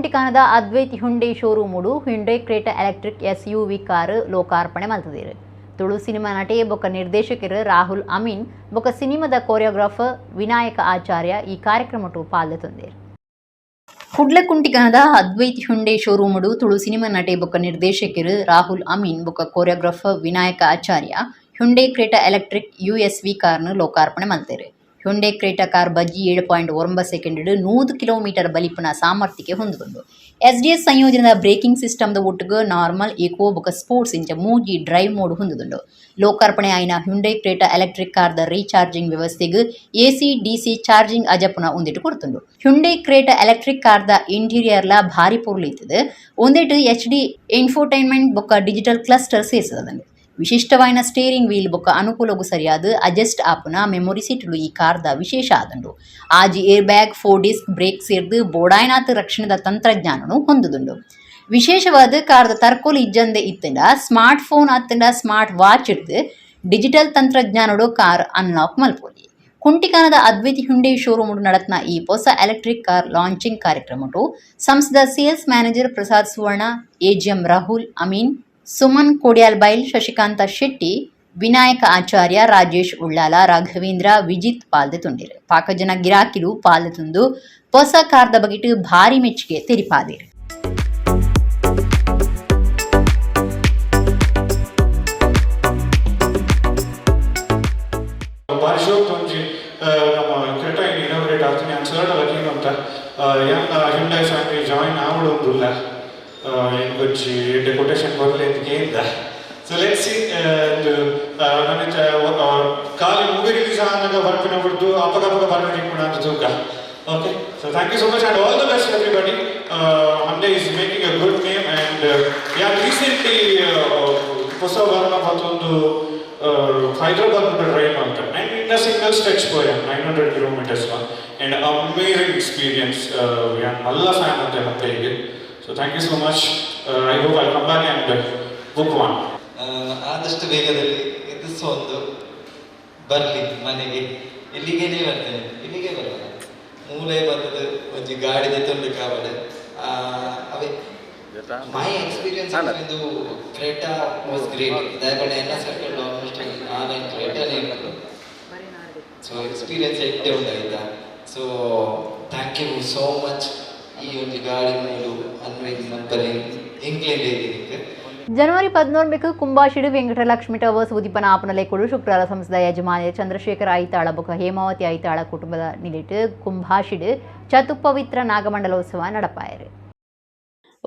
ಕುಂಟಿಕಾನದ ಅದ್ವೈತ್ ಹುಂಡೈ ಶೋರೂಮುಡು Hyundai Creta electric SUV car ಲೋಕಾರ್ಪಣೆ ಮಲ್ತದೀರು. ತುಳು ಸಿನಿಮಾ ನಟಿ ಬೊಕ್ಕ ನಿರ್ದೇಶಕರು ರಾಹುಲ್ ಅಮೀನ್ ಬೊಕ್ಕ ಸಿನಿಮಾದ ಕೊರಿಯೋಗ್ರಾಫರ್ ವಿನಾಯಕ ಆಚಾರ್ಯ ಈ ಕಾರ್ಯಕ್ರಮಟು ಪಾಲ್ಗೊಂಡಿರು. ಕುಡ್ಲಕುಂಟಿಕಾನದ ಅದ್ವೈತ್ ಹುಂಡೈ ಶೋರೂಮುಡು ತುಳು ಸಿನಿಮಾ ನಟಿ ಬೊಕ್ಕ ನಿರ್ದೇಶಕರು ರಾಹುಲ್ ಅಮೀನ್ ಬೊಕ್ಕ choreographer Vinayaka Acharya Hyundai Creta electric USV ಕಾರ್ನು ಲೋಕಾರ್ಪಣೆ ಮಲ್ತೇರು. ಹುಂಡೈ ಕ್ರೇಟಾ ಕಾರ್ ಬಜ್ಜಿ 7.9 ಸೆಕೆಂಡ್ 100 ಕಿಲೋಮೀಟರ್ ಬಲಿಪನ ಸಾಮರ್ಥ್ಯಕ್ಕೆ ಹೊಂದಿಕೊಂಡು SDS ಸಂಯೋಜನದ ಬ್ರೇಕಿಂಗ್ ಸಿಸ್ಟಮ್ದ ಒಟ್ಟಿಗೆ ನಾರ್ಮಲ್ ಈಕೋ ಬೊಕ್ಕ ಸ್ಪೋರ್ಟ್ಸ್ ಇಂಚ ಮೂಜಿ ಡ್ರೈವ್ ಮೋಡ್ ಹೊಂದಿಕೊಂಡು ಲೋಕಾರ್ಪಣೆ ಆಯ್ನ ಹುಂಡೈ ಕ್ರೇಟಾ ಎಲೆಕ್ಟ್ರಿಕ್ ಕಾರ್ದ ರೀಚಾರ್ಜಿಂಗ್ ವ್ಯವಸ್ಥೆಗೆ AC DC ಚಾರ್ಜಿಂಗ್ ಅಜಪುನ ಒಂದಿಟ್ಟು ಕೊಡ್ತುಂಡು. ಹುಂಡೈ ಕ್ರೇಟಾ ಎಲೆಕ್ಟ್ರಿಕ್ ಕಾರ್ದ ಇಂಟೀರಿಯರ್ಲ ಭಾರಿ ಪೊರ್ಲಿತ್ತದೆ. ಒಂದಿಟ್ಟು HD ಇನ್ಫೋಟೈನ್ಮೆಂಟ್ ಬೊಕ್ಕ ಡಿಜಿಟಲ್ ಕ್ಲಸ್ಟರ್ ಸೇರಿಸದಂಡು. ವಿಶಿಷ್ಟವಾದ ಸ್ಟೇರಿಂಗ್ ವೀಲ್ ಬೊಕ್ಕ ಅನುಕೂಲಗೂ ಸರಿಯಾದ ಅಡ್ಜಸ್ಟ್ ಆಪುನ ಮೆಮೊರಿ ಸೀಟ್ಲು ಈ ಕಾರ್ದ ವಿಶೇಷ ಆದಂಡು. ಆಜಿ ಏರ್ ಬ್ಯಾಗ್ 4 ಡಿಸ್ಕ್ ಬ್ರೇಕ್ ಸೇರ್ದು ಬೋಡಾಯ್ನಾತ್ ರಕ್ಷಣದ ತಂತ್ರಜ್ಞಾನನು ಹೊಂದುದುಂಡು. ವಿಶೇಷವಾದ ಕಾರ್ದ ತರ್ಕೋಲು ಇಜ್ಜಂದೆ ಇತ್ತಂಡ ಸ್ಮಾರ್ಟ್ ಫೋನ್ ಅತ್ತಂಡ ಸ್ಮಾರ್ಟ್ ವಾಚ್ ಇಡ್ದು ಡಿಜಿಟಲ್ ತಂತ್ರಜ್ಞಾನಡು ಕಾರ್ ಅನ್ಲಾಕ್ ಮಲ್ಪೋಲಿ. ಕುಂಟಿಕಾನದ ಅದ್ವೈತ್ ಹುಂಡೈ ಶೋರೂಮ್ ನಡತ್ನ ಈ ಹೊಸ ಎಲೆಕ್ಟ್ರಿಕ್ ಕಾರ್ ಲಾಂಚಿಂಗ್ ಕಾರ್ಯಕ್ರಮಟು ಸಂಸ್ಥೆದ sales manager Prasad Suvarna, AGM Rahul Amin, Suman Kodialbail, Shashikanta Shetty, Vinayaka Acharya, Rajesh Ullal, Raghavendra, Vijith ಪಾಲ್ದೊಂಡಿರು. ಪಾಕಜನ ಗಿರಾಕಿಲು ಪಾಲ್ದೊಂದು ಹೊಸ ಕಾರ್ದ ಬಗೆಟ್ ಭಾರಿ ಮೆಚ್ಚುಗೆ ತೆರಿಪಾದಿರು. ఇంకొచ్చి డెకోటేషన్ బర్లేదు ఏందా సో లెట్స్ సీ ನನಗೆ ಖಾಲಿ ಮೂವಿ ರಿಲೀಸ್ ಆದಾಗ ಬರ್ಪಿನಬಿಟ್ಟು ಅಪ್ಪಗಪ್ಪಗ ಬರ್ಬೇಕು ಕೂಡ ಅಂತ okay so thank you so much and all the best everybody. Hyundai is making a good name and recently ಹೊಸ ಬರಣ ಮತ್ತೊಂದು ಹೈದರಾಬಾದ್ ಡ್ರೈವ್ ಅಂತ and in a single stretch పోయాం 900 kilometers and amazing experience. ಮಲ್ಲ fan ಅಂತ Hyundai. So thank you so much. I hope I'll come back and book one. ಆದಷ್ಟು ವೇಗದಲ್ಲಿ ಇದು ಒಂದು ಬರಲಿ ಮನೆಗೆ. ಇಲ್ಲಿಗೇನೆ ಬರ್ತೇನೆ, ಇಲ್ಲಿಗೆ ಬರಲ್ಲ, ಮೂಲೆ ಬರ್ತದೆ ಒಂಜಿ ಗಾಡಿದ ತೊಂದು ಕಾವಡೆ ಅವೇ ಮೈ ಎಕ್ಸ್ಪೀರಿಯನ್ಸ್. ಇದು ಕ್ರೇಟಾ ವಾಸ್ ಗ್ರೇಟ್. ದಯಗಡೆ ಎಲ್ಲ ಸರ್ಕಲ್ ಆಲ್ಮೋಸ್ಟ್ ಆನ್ಲೈನ್ ಕ್ರೇಟಾನೇ ಇರೋದು. ಸೊ ಎಕ್ಸ್ಪೀರಿಯನ್ಸ್ ಎಟ್ಟೆ ಉಂಟಾಯ್ತಾ. So thank you so much. ಈ ಒಂದು ಗಾಡಿ ಮೂಲು ಅನ್ವೇಷಣೆ ನಂತರ ಇಂಗ್ಲೆಂಡ್ ಹೇಗೆ ಜನವರಿ 14 ಕುಂಭಾಶಿಡು ವೆಂಕಟಲಕ್ಷ್ಮಿ ಟವರ್ಸ್ ಉದಿಪನ ಆಪನಲೆಕೊಡು ಶುಕ್ರವಾರ ಸಂಸ್ಥೆದ ಯಜಮಾನಿ ಚಂದ್ರಶೇಖರ ಐತಾಳ ಬೊಕ್ಕ ಹೇಮಾವತಿ ಐತಾಳ ಕುಟುಂಬದ ನಿಲಿಟ್ಟು ಕುಂಭಾಶಿಡು ಚತುಪವಿತ್ರ ನಾಗಮಂಡಲೋತ್ಸವ ನಡಪಾಯರು.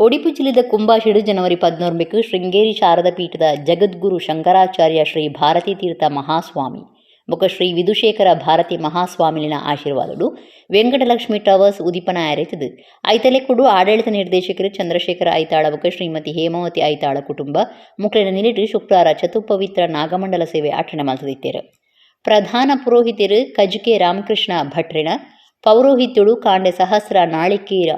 ಒಡಿಪು ಜಿಲ್ಲೆದ ಕುಂಭಾಶಿಡು ಜನವರಿ 14 ಶೃಂಗೇರಿ ಶಾರದಾ ಪೀಠದ ಜಗದ್ಗುರು ಶಂಕರಾಚಾರ್ಯ ಶ್ರೀ ಭಾರತೀ ತೀರ್ಥ ಮಹಾಸ್ವಾಮಿ ಬೊಕ್ಕ ಶ್ರೀ ವಿಧುಶೇಖರ ಭಾರತಿ ಮಹಾಸ್ವಾಮಿಲಿನ ಆಶೀರ್ವಾದಡು ವೆಂಕಟಲಕ್ಷ್ಮಿ ಟವರ್ಸ್ ಉದಿಪನ ಆಯ್ತದು. ಐತಲೆಕೊಡು ಆಡಳಿತ ನಿರ್ದೇಶಕರು ಚಂದ್ರಶೇಖರ ಐತಾಳ ಬೊಕ್ಕ ಶ್ರೀಮತಿ ಹೇಮಾವತಿ ಐತಾಳ ಕುಟುಂಬ ಮುಕ್ಳಿನ ನಿಲಿಟ್ಟು ಶುಕ್ರವಾರ ಚತುಪವಿತ್ರ ನಾಗಮಂಡಲ ಸೇವೆ ಆಚರಣೆ ಮಾಡ್ತಿದ್ದೇರು. ಪ್ರಧಾನ ಪುರೋಹಿತರು ಕಜಕೆ ರಾಮಕೃಷ್ಣ ಭಟ್ರಿನ ಪೌರೋಹಿತ್ಯಳು ಕಾಂಡೆ ಸಹಸ್ರ ನಾಳಿಕೇರ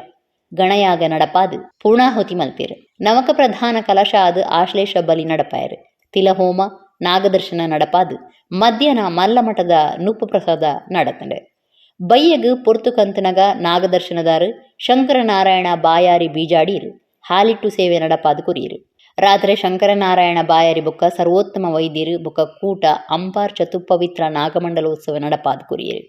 ಗಣಯಾಗ ನಡಪಾದು ಪೂರ್ಣಾಹುತಿ ಮಲ್ಪೇರು. ನವಕ ಪ್ರಧಾನ ಕಲಶ ಆದ ಆಶ್ಲೇಷ ಬಲಿ ನಡಪಾಯರು. ತಿಲಹೋಮ ನಾಗದರ್ಶನ ನಡಪಾದು ಮಧ್ಯಾಹ್ನ ಮಲ್ಲಮಠದ ನೂಪ ಪ್ರಸಾದ ನಡತಂಡೆ. ಬಯ್ಯಗ್ ಪೊರ್ತು ಕಂತನಗ ನಾಗದರ್ಶನದಾರು ಶಂಕರನಾರಾಯಣ ಬಾಯಾರಿ ಬೀಜಾಡೀರು ಹಾಲಿಟ್ಟು ಸೇವೆ ನಡಪಾದು ಕುರಿಯರು. ರಾತ್ರಿ ಶಂಕರನಾರಾಯಣ ಬಾಯಾರಿ ಬೊಕ್ಕ ಸರ್ವೋತ್ತಮ ವೈದ್ಯರು ಬೊಕ್ಕ ಕೂಟ ಅಂಪಾರ್ ಚತುಪವಿತ್ರ ನಾಗಮಂಡಲೋತ್ಸವ ನಡಪಾದು ಕುರಿಯರು.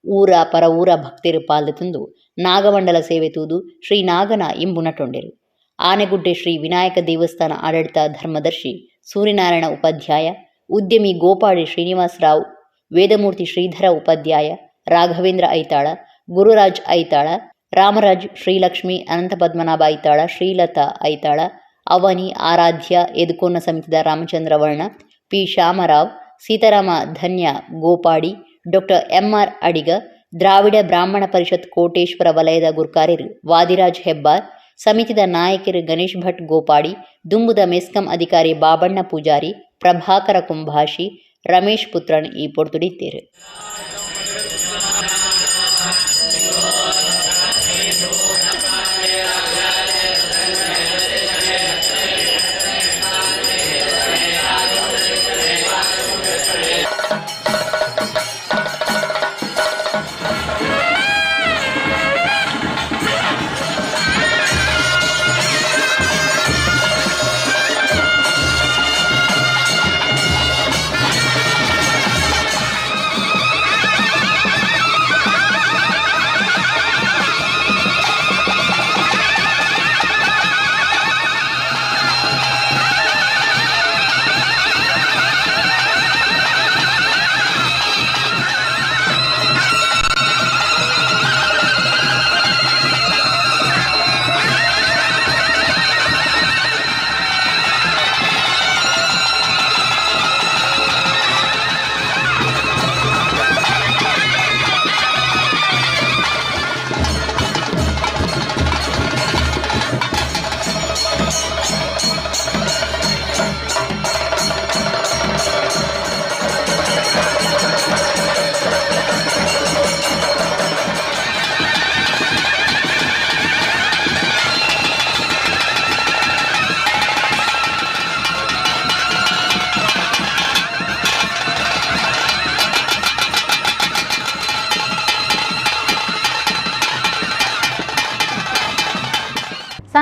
ಊರ ಪರ ಊರ ಭಕ್ತರು ಪಾಲ್ದು ತಂದು ನಾಗಮಂಡಲ ಸೇವೆ ತೂದು ಶ್ರೀ ನಾಗನ ಇಂಬು ನಟೊಂಡೆರು. ಆನೆಗುಡ್ಡೆ ಶ್ರೀ ವಿನಾಯಕ ದೇವಸ್ಥಾನ ಆಡಳಿತ ಧರ್ಮದರ್ಶಿ ಸೂರ್ಯನಾರಾಯಣ ಉಪಾಧ್ಯಾಯ, ಉದ್ಯಮಿ ಗೋಪಾಡಿ ಶ್ರೀನಿವಾಸರಾವ್, ವೇದಮೂರ್ತಿ ಶ್ರೀಧರ ಉಪಾಧ್ಯಾಯ, ರಾಘವೇಂದ್ರ ಐತಾಳ, ಗುರುರಾಜ್ ಐತಾಳ, ರಾಮರಾಜ್, ಶ್ರೀಲಕ್ಷ್ಮಿ, ಅನಂತ ಪದ್ಮನಾಭ ಐತಾಳ, ಶ್ರೀಲತಾ ಐತಾಳ, ಅವನಿ, ಆರಾಧ್ಯ, ಎದುಕೋನ ಸಮಿತಿದ ರಾಮಚಂದ್ರ ವರ್ಣ, ಪಿ ಶ್ಯಾಮರಾವ್, ಸೀತಾರಾಮ ಧನ್ಯ ಗೋಪಾಡಿ, ಡಾಕ್ಟರ್ MR ಅಡಿಗ, ದ್ರಾವಿಡ ಬ್ರಾಹ್ಮಣ ಪರಿಷತ್ ಕೋಟೇಶ್ವರ ವಲಯದ ಗುರ್ಕಾರ್ಯರು ವಾದಿರಾಜ್ ಹೆಬ್ಬಾರ್, ಸಮಿತಿದ ನಾಯಕರು ಗಣೇಶ್ ಭಟ್ ಗೋಪಾಡಿ, ದುಂಬುದ ಮೆಸ್ಕಂ ಅಧಿಕಾರಿ ಬಾಬಣ್ಣ ಪೂಜಾರಿ, ಪ್ರಭಾಕರ ಕುಂಭಾಶಿ, ರಮೇಶ್ ಪುತ್ರನ್ ಈ ಪೊರ್ತುಡಿದ್ದೇರು.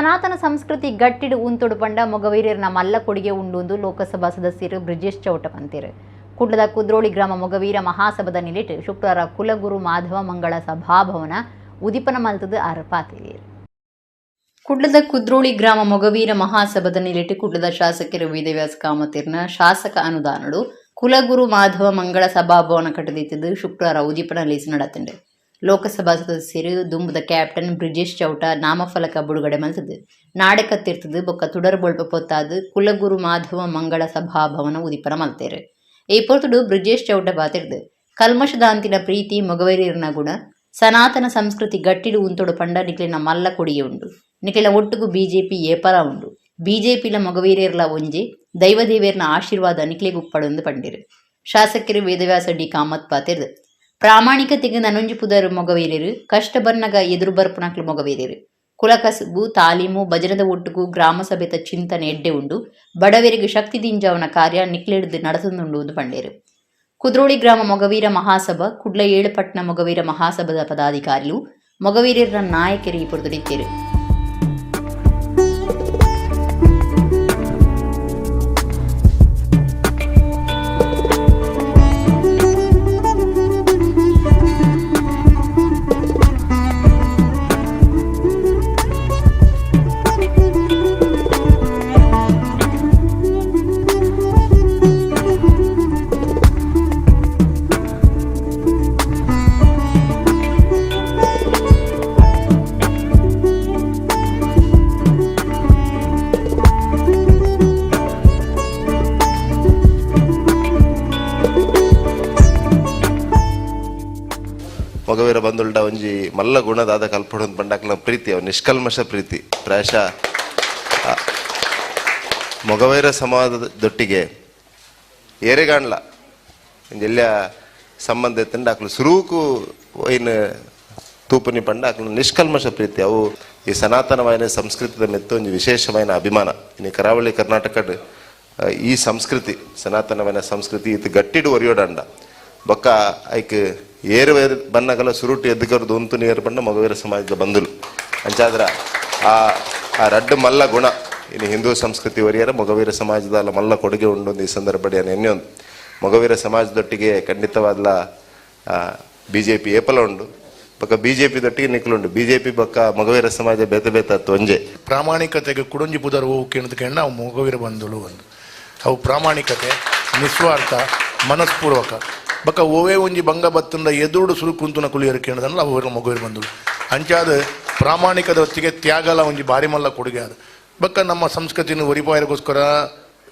ಸನಾತನ ಸಂಸ್ಕೃತಿ ಗಟ್ಟಿಡು ಉಂತೊಡು ಪಂಡ ಮೊಗವೀರ್ಯರ್ನ ಮಲ್ಲ ಕೊಡುಗೆ ಉಂಡು ಲೋಕಸಭಾ ಸದಸ್ಯರು ಬ್ರಿಜೇಶ್ ಚೌಟ ಪಂತಿರು. ಕುಡ್ಲದ ಕುದ್ರೋಳಿ ಗ್ರಾಮ ಮೊಗವೀರ ಮಹಾಸಭದ ನಿಲಿಟ್ ಶುಕ್ರವಾರ ಕುಲಗುರು ಮಾಧವ ಮಂಗಳ ಸಭಾಭವನ ಉದಿಪನ ಮಲ್ತದ ಆರಪಾತಿರು. ಕುಡ್ಲದ ಕುದ್ರೋಳಿ ಗ್ರಾಮ ಮೊಗವೀರ ಮಹಾಸಭದ ನಿಲಿಟ್ ಕುಡ್ಲದ ಶಾಸಕರು ವೇದವ್ಯಾಸ ಕಾಮತಿರ್ನ ಶಾಸಕ ಅನುದಾನಡು ಕುಲಗುರು ಮಾಧವ ಮಂಗಳ ಸಭಾಭವನ ಕಟ್ಟದಿದ್ದು ಶುಕ್ರವಾರ ಉದಿಪನ ಲೀಸ್ ನಡತಂಡೆ. ಲೋಕಸಭಾ ಸದಸ್ಯರು ದುಂಬದ ಕ್ಯಾಪ್ಟನ್ ಬ್ರಿಜೇಶ್ ಚೌಟ ನಾಮಫಲಕ ಬಿಡುಗಡೆ ಮಲ್ತದು. ನಾಡೆ ಕತ್ತಿರ್ತದು ಬೊಕ್ಕ ತುಡರ್ ಬೊಳ್ಪ ಪೊತ್ತಾದು ಕುಲಗುರು ಮಾಧವ ಮಂಗಳ ಸಭಾಭವನ ಉದಿಪನ ಮಲ್ತೇರು. ಈ ಪೊರ್ತುಡು ಬ್ರಿಜೇಶ್ ಚೌಟ ಬಾತಿರ್ದು ಕಲ್ಮಶದಾಂತಿನ ಪ್ರೀತಿ ಮೊಗವೀರ್ಯರ್ನ ಗುಣ ಸನಾತನ ಸಂಸ್ಕೃತಿ ಗಟ್ಟಿಡು ಉಂತೊಡು ಪಂಡ ನಿಕ್ಲಿನ ಮಲ್ಲ ಕೊಡಿಗೆ ಉಂಡು. ನಿಕ್ಲಿನ ಒಟ್ಟುಗು ಬಿಜೆಪಿ ಏಪರ ಉಂಡು. ಬಿಜೆಪಿಲ ಮೊಗವೀರ್ಯರ್ಲ ಒಂಜಿ ದೈವದೇವೇರ್ನ ಆಶೀರ್ವಾದ ನಿಕ್ಲಿಗೆ ಉಪ್ಪಡೊಂದು ಪಂಡಿರು. ಶಾಸಕರು ವೇದವ್ಯಾಸ ಡಿ ಕಾಮತ್ ಪಾತಿರ್ದು ಪ್ರಾಮಾಣಿಕತೆಗೆ ನನೊಂಜಿ ಪುದರ್ ಮೊಗವೀರ್ಯರು ಕಷ್ಟ ಬನ್ನಗ ಎದುರು ಬರ್ಪುನಕ್ಲು ಮೊಗವೀರ್ಯರು ಕುಲಕಸುಬು ತಾಲೀಮು ಭಜನದ ಒಟ್ಟುಗೂ ಗ್ರಾಮ ಸಭೆತ ಚಿಂತನೆ ಎಡ್ಡೆ ಉಂಡು ಬಡವರಿಗೆ ಶಕ್ತಿ ದಿಂಜಾವನ ಕಾರ್ಯ ನಿಕ್ಲೆಡ್ದು ನಡೆಸುಂಡು ಪಂಡೇರು. ಕುದ್ರೋಳಿ ಗ್ರಾಮ ಮೊಗವೀರ ಮಹಾಸಭಾ ಕುಡ್ಲ ಏಳುಪಟ್ನ ಮೊಗವೀರ ಮಹಾಸಭದ ಪದಾಧಿಕಾರಿಗಳು ಮೊಗವೀರ್ಯರ ನಾಯಕರು ಈ ಪುರದುಡಿತ್ತೇರು. ಮೊಗವೀರ ಬಂದುಲ್ಡ ಒಂಜಿ ಮಲ್ಲ ಗುಣದಾದ ಕಲ್ಪಡೊಂದು ಪಂಡಾಕ್ಲ ಪ್ರೀತಿ ಅವ ನಿಷ್ಕಲ್ಮಶ ಪ್ರೀತಿ ಪ್ರಾಯಶಃ ಮೊಗವೀರ ಸಮಾಜದೊಟ್ಟಿಗೆ ಏರೆಗಾಣ್ಲ ಎಲ್ಲ ಸಂಬಂಧ ಎತ್ತಂಡು ಆಕ್ಲು ಸುರೂಕು ಒಯ್ನ ತೂಪುನಿ ಪಂಡ ಆಕ್ಲು ನಿಷ್ಕಲ್ಮಶ ಪ್ರೀತಿ ಅವು ಈ ಸನಾತನವಾಯಿನ ಸಂಸ್ಕೃತಿದ ಮೆತ್ತು ಒಂಜಿ ವಿಶೇಷమైన ಅಭಿಮಾನ ಇನ್ನು ಕರಾವಳಿ ಕರ್ನಾಟಕಡ್ ಈ ಸಂಸ್ಕೃತಿ ಸನಾತನವಾಯಿನ ಸಂಸ್ಕೃತಿ ಇದು ಗಟ್ಟಿಡು ಒರಿಯೋಡಂಡ ಬೊಕ್ಕ ಐಕ್ ಏರು ಬನ್ನಗಲ ಸುರುಟಿ ಎದ್ದುಕರ್ದು ಉಂತು ನೀರು ಬಂಡ ಮೊಗವೀರ ಸಮಾಜದ ಬಂದುಲು ಅಂಚಾದ್ರ ಆ ರಡ್ಡು ಮಲ್ಲ ಗುಣ ಇನ್ನು ಹಿಂದೂ ಸಂಸ್ಕೃತಿ ಒರಿಯರ ಮೊಗವೀರ ಸಮಾಜದ ಅಲ್ಲ ಮಲ್ಲ ಕೊಡುಗೆ ಉಂಡು ಈ ಸಂದರ್ಭ ಎನ್ನೆಯೊಂದು ಮೊಗವೀರ ಸಮಾಜದೊಟ್ಟಿಗೆ ಖಂಡಿತವಾದ ಬಿಜೆಪಿ ಏಪಲ ಉಂಡು ಬೊಕ್ಕ ಬಿಜೆಪಿ ದೊಟ್ಟಿಗೆ ನಿಕ್ಲುಂಡು ಬಿಜೆಪಿ ಬೊಕ್ಕ ಮೊಗವೀರ ಸಮಾಜ ಬೇತೆ ಬೇತತ್ತು ಒಂಜೆ ಪ್ರಾಮಾಣಿಕತೆಗೆ ಕುಡಂಜಿ ಪುದರ್ ಹೋಗು ಕೇಂದ್ರಕೆಂಡ ಅವು ಮೊಗವೀರ ಬಂದುಲು ಒಂದು ಅವು ಪ್ರಾಮಾಣಿಕತೆ ನಿಸ್ವಾರ್ಥ ಮನಸ್ಪೂರ್ವಕ ಬೊಕ್ಕ ಓವೇ ಒಂಜಿ ಬಂಗ ಬತ್ತಂಡ ಎದುರುಡು ಸುರು ಕುಂತುನ ಕುಲಿಯರು ಕೇಂದ್ರದಲ್ಲ ಅವು ಮೊಗವೀರ ಬಂದುಲು ಅಂಚಾದ ಪ್ರಾಮಾಣಿಕದ ಹೊತ್ತಿಗೆ ತ್ಯಾಗಲ ಒಂಜಿ ಬಾರಿ ಮಲ್ಲ ಕೊಡುಗೆ ಅದು ಬೊಕ್ಕ ನಮ್ಮ ಸಂಸ್ಕೃತಿನ ಒರಿಪಾಯರಿಗೋಸ್ಕರ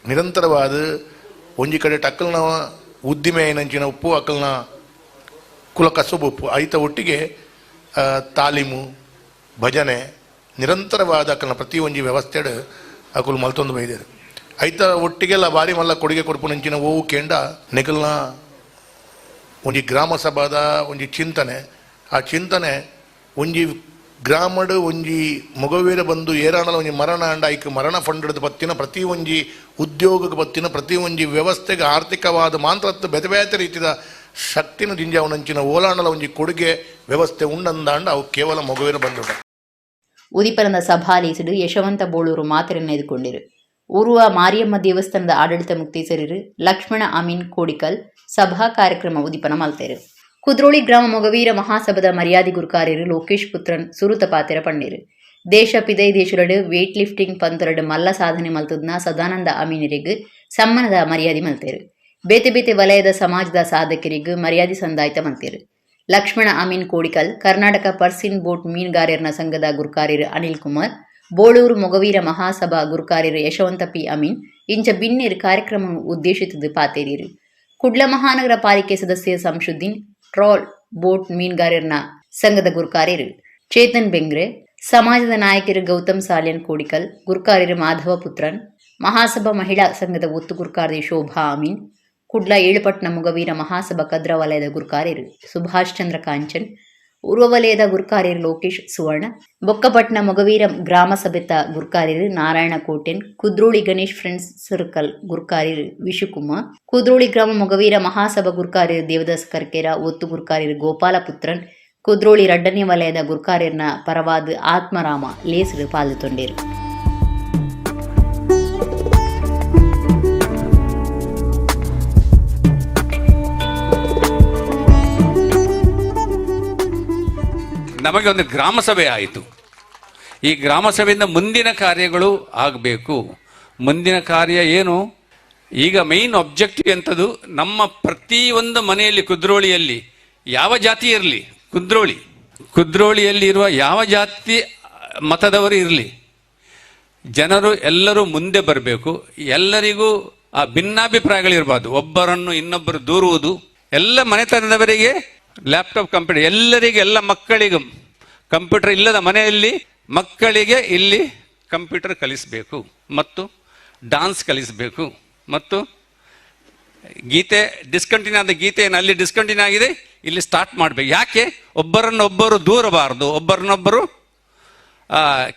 ನಿರಂತರವಾದ ಒಂಜಿ ಕಡೆ ಅಕ್ಕಲ್ನ ಉದ್ದಿಮೆ ಏನಂಚಿನ ಉಪ್ಪು ಅಕ್ಕಲ್ನ ಕುಲ ಕಸುಬು ಉಪ್ಪು ಐತ ಒಟ್ಟಿಗೆ ತಾಲೀಮು ಭಜನೆ ನಿರಂತರವಾದ ಅಕ್ಕಲ್ನ ಪ್ರತಿ ಒಂಜಿ ವ್ಯವಸ್ಥೆಡ್ ಅಕ್ಕಲು ಮಲ್ತೊಂದು ಬೈದೇರು ಐತ ಒಟ್ಟಿಗೆಲ್ಲ ಬಾರಿ ಮಲ್ಲ ಕೊಡುಗೆ ಕೊಡ್ಪು ನಂಚಿನ ಓವು ಕೇಂಡ ನೆಗಲ್ನ ಒಂಜಿ ಗ್ರಾಮ ಸಭಾದ ಒಂಜಿ ಚಿಂತನೆ ಆ ಚಿಂತನೆ ಒಂಜಿ ಗ್ರಾಮಡ್ ಒಂಜಿ ಮೊಗವೀರ ಬಂದು ಏರಾಣಲ ಒಂಜಿ ಮರಣ ಅಂಡ ಐಕ್ ಮರಣ ಫಂಡ್ ಬತ್ತಿನ ಪ್ರತಿ ಒಂಜಿ ಉದ್ಯೋಗಕ್ಕೆ ಬತ್ತಿನ ಪ್ರತಿ ಒಂಜಿ ವ್ಯವಸ್ಥೆಗೆ ಆರ್ಥಿಕವಾದ ಮಾಂತ್ರತ್ತು ಬೇತೆ ಬೇತೆ ರೀತಿಯ ಶಕ್ತಿನ ದಿಂಜಾವನಂಚಿನ ಓಲಾಣಲ ಒಂಜಿ ಕೊಡುಗೆ ವ್ಯವಸ್ಥೆ ಉಂಡಂದಾಂಡ ಅವು ಕೇವಲ ಮೊಗವೀರ ಬಂದು ಉದಿಪನದ ಸಭಾಲೀಸುಡು ಯಶವಂತ ಬೋಳೂರು ಮಾತೆರನ್ನ ಎದುಕೊಂಡಿರು. ಊರುವ ಮಾರಿಯಮ್ಮ ದೇವಸ್ಥಾನದ ಆಡಳಿತ ಮುಕ್ತೇಸರರು ಲಕ್ಷ್ಮಣ ಅಮೀನ್ ಕೋಡಿಕಲ್ ಸಭಾ ಕಾರ್ಯಕ್ರಮ ಉದಿಪನ ಮಲ್ತೇರು. ಕುದ್ರೋಳಿ ಗ್ರಾಮ ಮೊಗವೀರ ಮಹಾಸಭದ ಮರ್ಯಾದಿ ಗುರುಕಾರ್ಯರು ಲೋಕೇಶ್ ಪುತ್ರನ್ ಸುರುತ ಪಾತೆರ ಪಂಡೇರು. ದೇಶ ಪಿದೈ ದೇಶರಡು ವೇಟ್ ಲಿಫ್ಟಿಂಗ್ ಪಂತರಡು ಮಲ್ಲ ಸಾಧನೆ ಮಲ್ತದ್ನ ಸದಾನಂದ ಅಮೀನರಿಗೂ ಸಮ್ಮನದ ಮರ್ಯಾದೆ ಮಲ್ತೇರು. ಬೇತೆ ಬೇತೆ ವಲಯದ ಸಮಾಜದ ಸಾಧಕರಿಗೂ ಮರ್ಯಾದೆ ಸಂದಾಯ್ತ ಮಲ್ತೇರು. ಲಕ್ಷ್ಮಣ ಅಮೀನ್ ಕೋಡಿಕಲ್ ಕರ್ನಾಟಕ ಪರ್ಸಿನ್ ಬೋಟ್ ಮೀನುಗಾರರ ಸಂಘದ ಗುರುಕಾರ್ಯರು ಅನಿಲ್ ಕುಮಾರ್ ಬೋಳೂರು ಮೊಗವೀರ ಮಹಾಸಭಾ ಗುರುಕಾರ್ಯರು ಯಶವಂತ ಪಿ ಅಮೀನ್ ಇಂಚ ಬಿನ್ನೇರು ಕಾರ್ಯಕ್ರಮ ಉದ್ದೇಶಿತದು ಪಾತೇರಿರು. ಕುಡ್ಲ ಮಹಾನಗರ ಪಾಲಿಕೆ ಸದಸ್ಯ ಸಂಶುದ್ದೀನ್ ಟ್ರಾಲ್ ಬೋಟ್ ಮೀನುಗಾರರ ಸಂಘದ ಗುರುಕಾರ್ಯರು ಚೇತನ್ ಬೆಂಗ್ರೆ ಸಮಾಜದ ನಾಯಕರು ಗೌತಮ್ ಸಾಲ್ಯನ್ ಕೋಡಿಕಲ್ ಗುರುಕಾರ್ಯರು ಮಾಧವ ಪುತ್ರನ್ ಮಹಾಸಭಾ ಮಹಿಳಾ ಸಂಘದ ಒತ್ತು ಗುರುಕಾರ್ಯ ಶೋಭಾ ಅಮೀನ್ ಕುಡ್ಲ ಏಳುಪಟ್ನ ಮೊಗವೀರ ಮಹಾಸಭಾ ಕದ್ರ ವಲಯದ ಗುರುಕಾರ್ಯರು ಸುಭಾಷ್ ಚಂದ್ರ ಕಾಂಚನ್ ಉರ್ವ ವಲಯದ ಗುರುಕಾರ್ಯರು ಲೋಕೇಶ್ ಸುವರ್ಣ ಬೊಕ್ಕಪಟ್ನ ಮೊಗವೀರ ಗ್ರಾಮ ಸಭೆತ ಗುರುಕಾರ್ಯರು ನಾರಾಯಣ ಕೋಟೆನ್ ಕುದ್ರೋಳಿ ಗಣೇಶ್ ಫ್ರೆಂಡ್ಸ್ ಸರ್ಕಲ್ ಗುರುಕಾರ್ಯರು ವಿಶುಕುಮಾರ್ ಕುದ್ರೋಳಿ ಗ್ರಾಮ ಮೊಗವೀರ ಮಹಾಸಭಾ ಗುರುಕಾರ್ಯರು ದೇವದಾಸ್ ಕರ್ಕೇರ ಒತ್ತು ಗುರುಕಾರ್ಯರು ಗೋಪಾಲ ಪುತ್ರನ್ ಕುದ್ರೋಳಿ ರಡ್ಡನೇ ವಲಯದ ಗುರ್ಕಾರ್ಯರ್ನ ಪರವಾದ ಆತ್ಮರಾಮ ಲೇಸರು ಪಾಲ್ಗೊಂಡಿರು. ನಮಗೆ ಒಂದು ಗ್ರಾಮ ಸಭೆ ಆಯಿತು. ಈ ಗ್ರಾಮ ಸಭೆಯಿಂದ ಮುಂದಿನ ಕಾರ್ಯಗಳು ಆಗಬೇಕು. ಮುಂದಿನ ಕಾರ್ಯ ಏನು? ಈಗ ಮೈನ್ ಆಬ್ಜೆಕ್ಟಿವ್ ಎಂಥದ್ದು, ನಮ್ಮ ಪ್ರತಿಯೊಂದು ಮನೆಯಲ್ಲಿ ಕುದ್ರೋಳಿಯಲ್ಲಿ ಯಾವ ಜಾತಿ ಇರಲಿ, ಕುದ್ರೋಳಿಯಲ್ಲಿ ಇರುವ ಯಾವ ಜಾತಿ ಮತದವರು ಇರಲಿ, ಜನರು ಎಲ್ಲರೂ ಮುಂದೆ ಬರಬೇಕು. ಎಲ್ಲರಿಗೂ ಆ ಭಿನ್ನಾಭಿಪ್ರಾಯಗಳಿರಬಾರ್ದು. ಒಬ್ಬರನ್ನು ಇನ್ನೊಬ್ಬರು ದೂರುವುದು. ಎಲ್ಲ ಮನೆತನದವರಿಗೆ ಲ್ಯಾಪ್ಟಾಪ್ ಕಂಪ್ಯೂಟರ್, ಎಲ್ಲರಿಗೆ, ಎಲ್ಲ ಮಕ್ಕಳಿಗೂ ಕಂಪ್ಯೂಟರ್ ಇಲ್ಲದ ಮನೆಯಲ್ಲಿ ಮಕ್ಕಳಿಗೆ ಇಲ್ಲಿ ಕಂಪ್ಯೂಟರ್ ಕಲಿಸಬೇಕು ಮತ್ತು ಡಾನ್ಸ್ ಕಲಿಸಬೇಕು ಮತ್ತು ಗೀತೆ ಡಿಸ್ಕಂಟಿನ್ಯೂ ಆದ ಗೀತೆಯನ್ನು ಅಲ್ಲಿ ಡಿಸ್ಕಂಟಿನ್ಯೂ ಆಗಿದೆ ಇಲ್ಲಿ ಸ್ಟಾರ್ಟ್ ಮಾಡಬೇಕು. ಯಾಕೆ? ಒಬ್ಬರನ್ನೊಬ್ಬರು ದೂರಬಾರ್ದು, ಒಬ್ಬರನ್ನೊಬ್ಬರು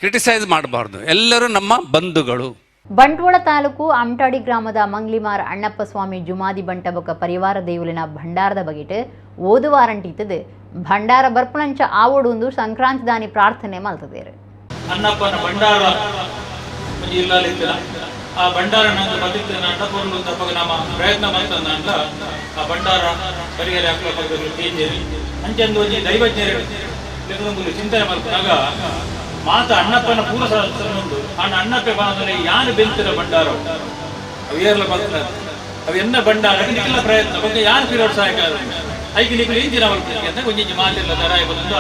ಕ್ರಿಟಿಸೈಸ್ ಮಾಡಬಾರ್ದು. ಎಲ್ಲರೂ ನಮ್ಮ ಬಂಧುಗಳು. ಬಂಟ್ವಾಳ ತಾಲೂಕು ಅಮಟಾಡಿ ಗ್ರಾಮದ ಮಂಗ್ಲಿಮಾರ್ ಅಣ್ಣಪ್ಪ ಸ್ವಾಮಿ ಜುಮಾದಿ ಬಂಟ ಬೊಕ್ಕ ಪರಿವಾರ ದೇವುಲಿನ ಭಂಡಾರದ ಬಗೆಟ್ ಓದು ವಾರಂಟಿತ್ತದು ಭಂಡಾರ ಬರ್ಪುನಂಚ ಆವೊಂದು ಸಂಕ್ರಾಂತಿ ದಾನಿ ಪ್ರಾರ್ಥನೆ ಮಲ್ತದೇರು. ಅಣ್ಣಪ್ಪನ ಭಂಡಾರ ಇಲ್ಲಲಿತ್ತಿನ ಆ ಭಂಡಾರ ನಂಗೆ ಬದಿತ್ತಿನ ಅಣ್ಣಪುರ್ಲು ತಪ್ಪಗ ನಮ್ಮ ಪ್ರಯತ್ನ ಮಾಡ್ತಂದ ಆ ಭಂಡಾರ ಪರಿಹಾರ ಹಾಕಲು ತೇಜೇರಿ ಅಂಚಂದು ಒಂಜಿ ದೈವಜ್ಞರು ಚಿಂತನೆ ಮಾಡ್ಕೊಂಡಾಗ ಮಾತ ಅಣ್ಣಪ್ಪನ ಪೂರ ಒಂದು ಅಣ್ಣಪ್ಪೆ ಬಾಂಧವೇ ಯಾನು ಬೆಂತಿನ ಭಂಡಾರ ಅವೇರ್ಲ ಬರ್ತ ಅವು ಎನ್ನ ಭಂಡಾರ ನಿಖಿಲ ಪ್ರಯತ್ನ ಬಗ್ಗೆ ಯಾನು ಪಿರಿಯಡ್ ಸಹಾಯಕ ಐದು ನಿಖಿಲು ಇಂಚಿನ ಬರ್ತೀನಿ ಅಂತ ಒಂಜಿ ಮಾತಿಲ್ಲ ತರ ಬಂದು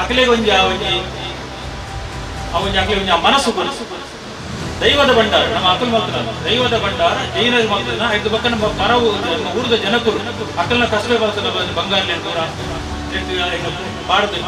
ಅಕಲೆ ಒಂಜಿ ಅವೊಂಜಿ ಅಕಲೆ ಒಂಜಿ ಮನಸ್ಸು ಬನಸ್ಸು ದೈವದ ಭಂಡಾರ ನಮ್ಮ ಅಕಲ್ ಮಾತ್ರ ದೈವದ ಭಂಡಾರ ಜೈನ ಮಾತ್ರ ಐದು ಪಕ್ಕ ನಮ್ಮ ಪರವು ಊರದ ಜನಕರು ಅಕಲ್ನ ಕಸಬೆ ಬರ್ತದೆ ಬಂಗಾರ ದೂರ ಪಾಡ್ದು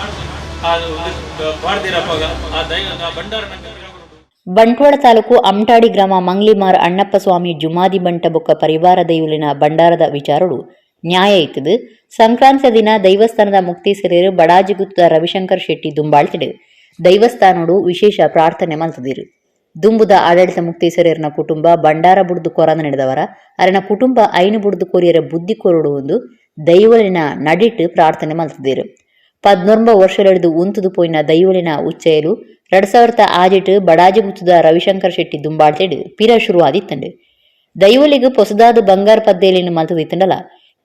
ಬಂಟ್ವಾಳ ತಾಲೂಕು ಅಮಟಾಡಿ ಗ್ರಾಮ ಮಂಗ್ಲಿಮಾರ್ ಅಣ್ಣಪ್ಪ ಸ್ವಾಮಿ ಜುಮಾದಿ ಬಂಟ ಬೊಕ್ಕ ಪರಿವಾರ ದೈವುಲಿನ ಭಂಡಾರದ ವಿಚಾರಗಳು ನ್ಯಾಯ ಇತ್ತದು ಸಂಕ್ರಾಂತಿ ದಿನ ದೈವಸ್ಥಾನದ ಮುಕ್ತೇಸರೇರು ಬಡಾಜಿಗುತ್ತದ ರವಿಶಂಕರ್ ಶೆಟ್ಟಿ ದುಂಬಾಳ್ತಿಡು ದೈವಸ್ಥಾನೋಡು ವಿಶೇಷ ಪ್ರಾರ್ಥನೆ ಮಲ್ತದಿರು. ದುಂಬುದ ಆಡಳಿತ ಮುಕ್ತೇಸರೇರನ ಕುಟುಂಬ ಭಂಡಾರ ಬುಡ್ದು ಕೊರಂದ ನಡೆದವರ ಅರನ ಕುಟುಂಬ ಐನು ಬುಡ್ದು ಕೊರಿಯರ ಬುದ್ಧಿ ಕೊರಡು ಒಂದು ದೈವಲಿನ ನಡಿಟ್ಟು ಪ್ರಾರ್ಥನೆ ಮಲ್ತದಿರು. 19 ವರ್ಷಲೆಳೆದು ಉಂತುದು ಪೋಯಿನ ದೈವಲಿನ ಉಚ್ಚಯಲು 2006 ಬಡಾಜಿಗುತ್ತದ ರವಿಶಂಕರ್ ಶೆಟ್ಟಿ ದುಂಬಾಳ್ತೆಡು ಪಿರ ಶುರುವಾದಿತ್ತಂಡು. ದೈವಲಿಗೂ ಪೊಸದಾದ ಬಂಗಾರ ಪದ್ದೇಲಿನ ಮಲ್ತದಿತ್ತಂಡಲ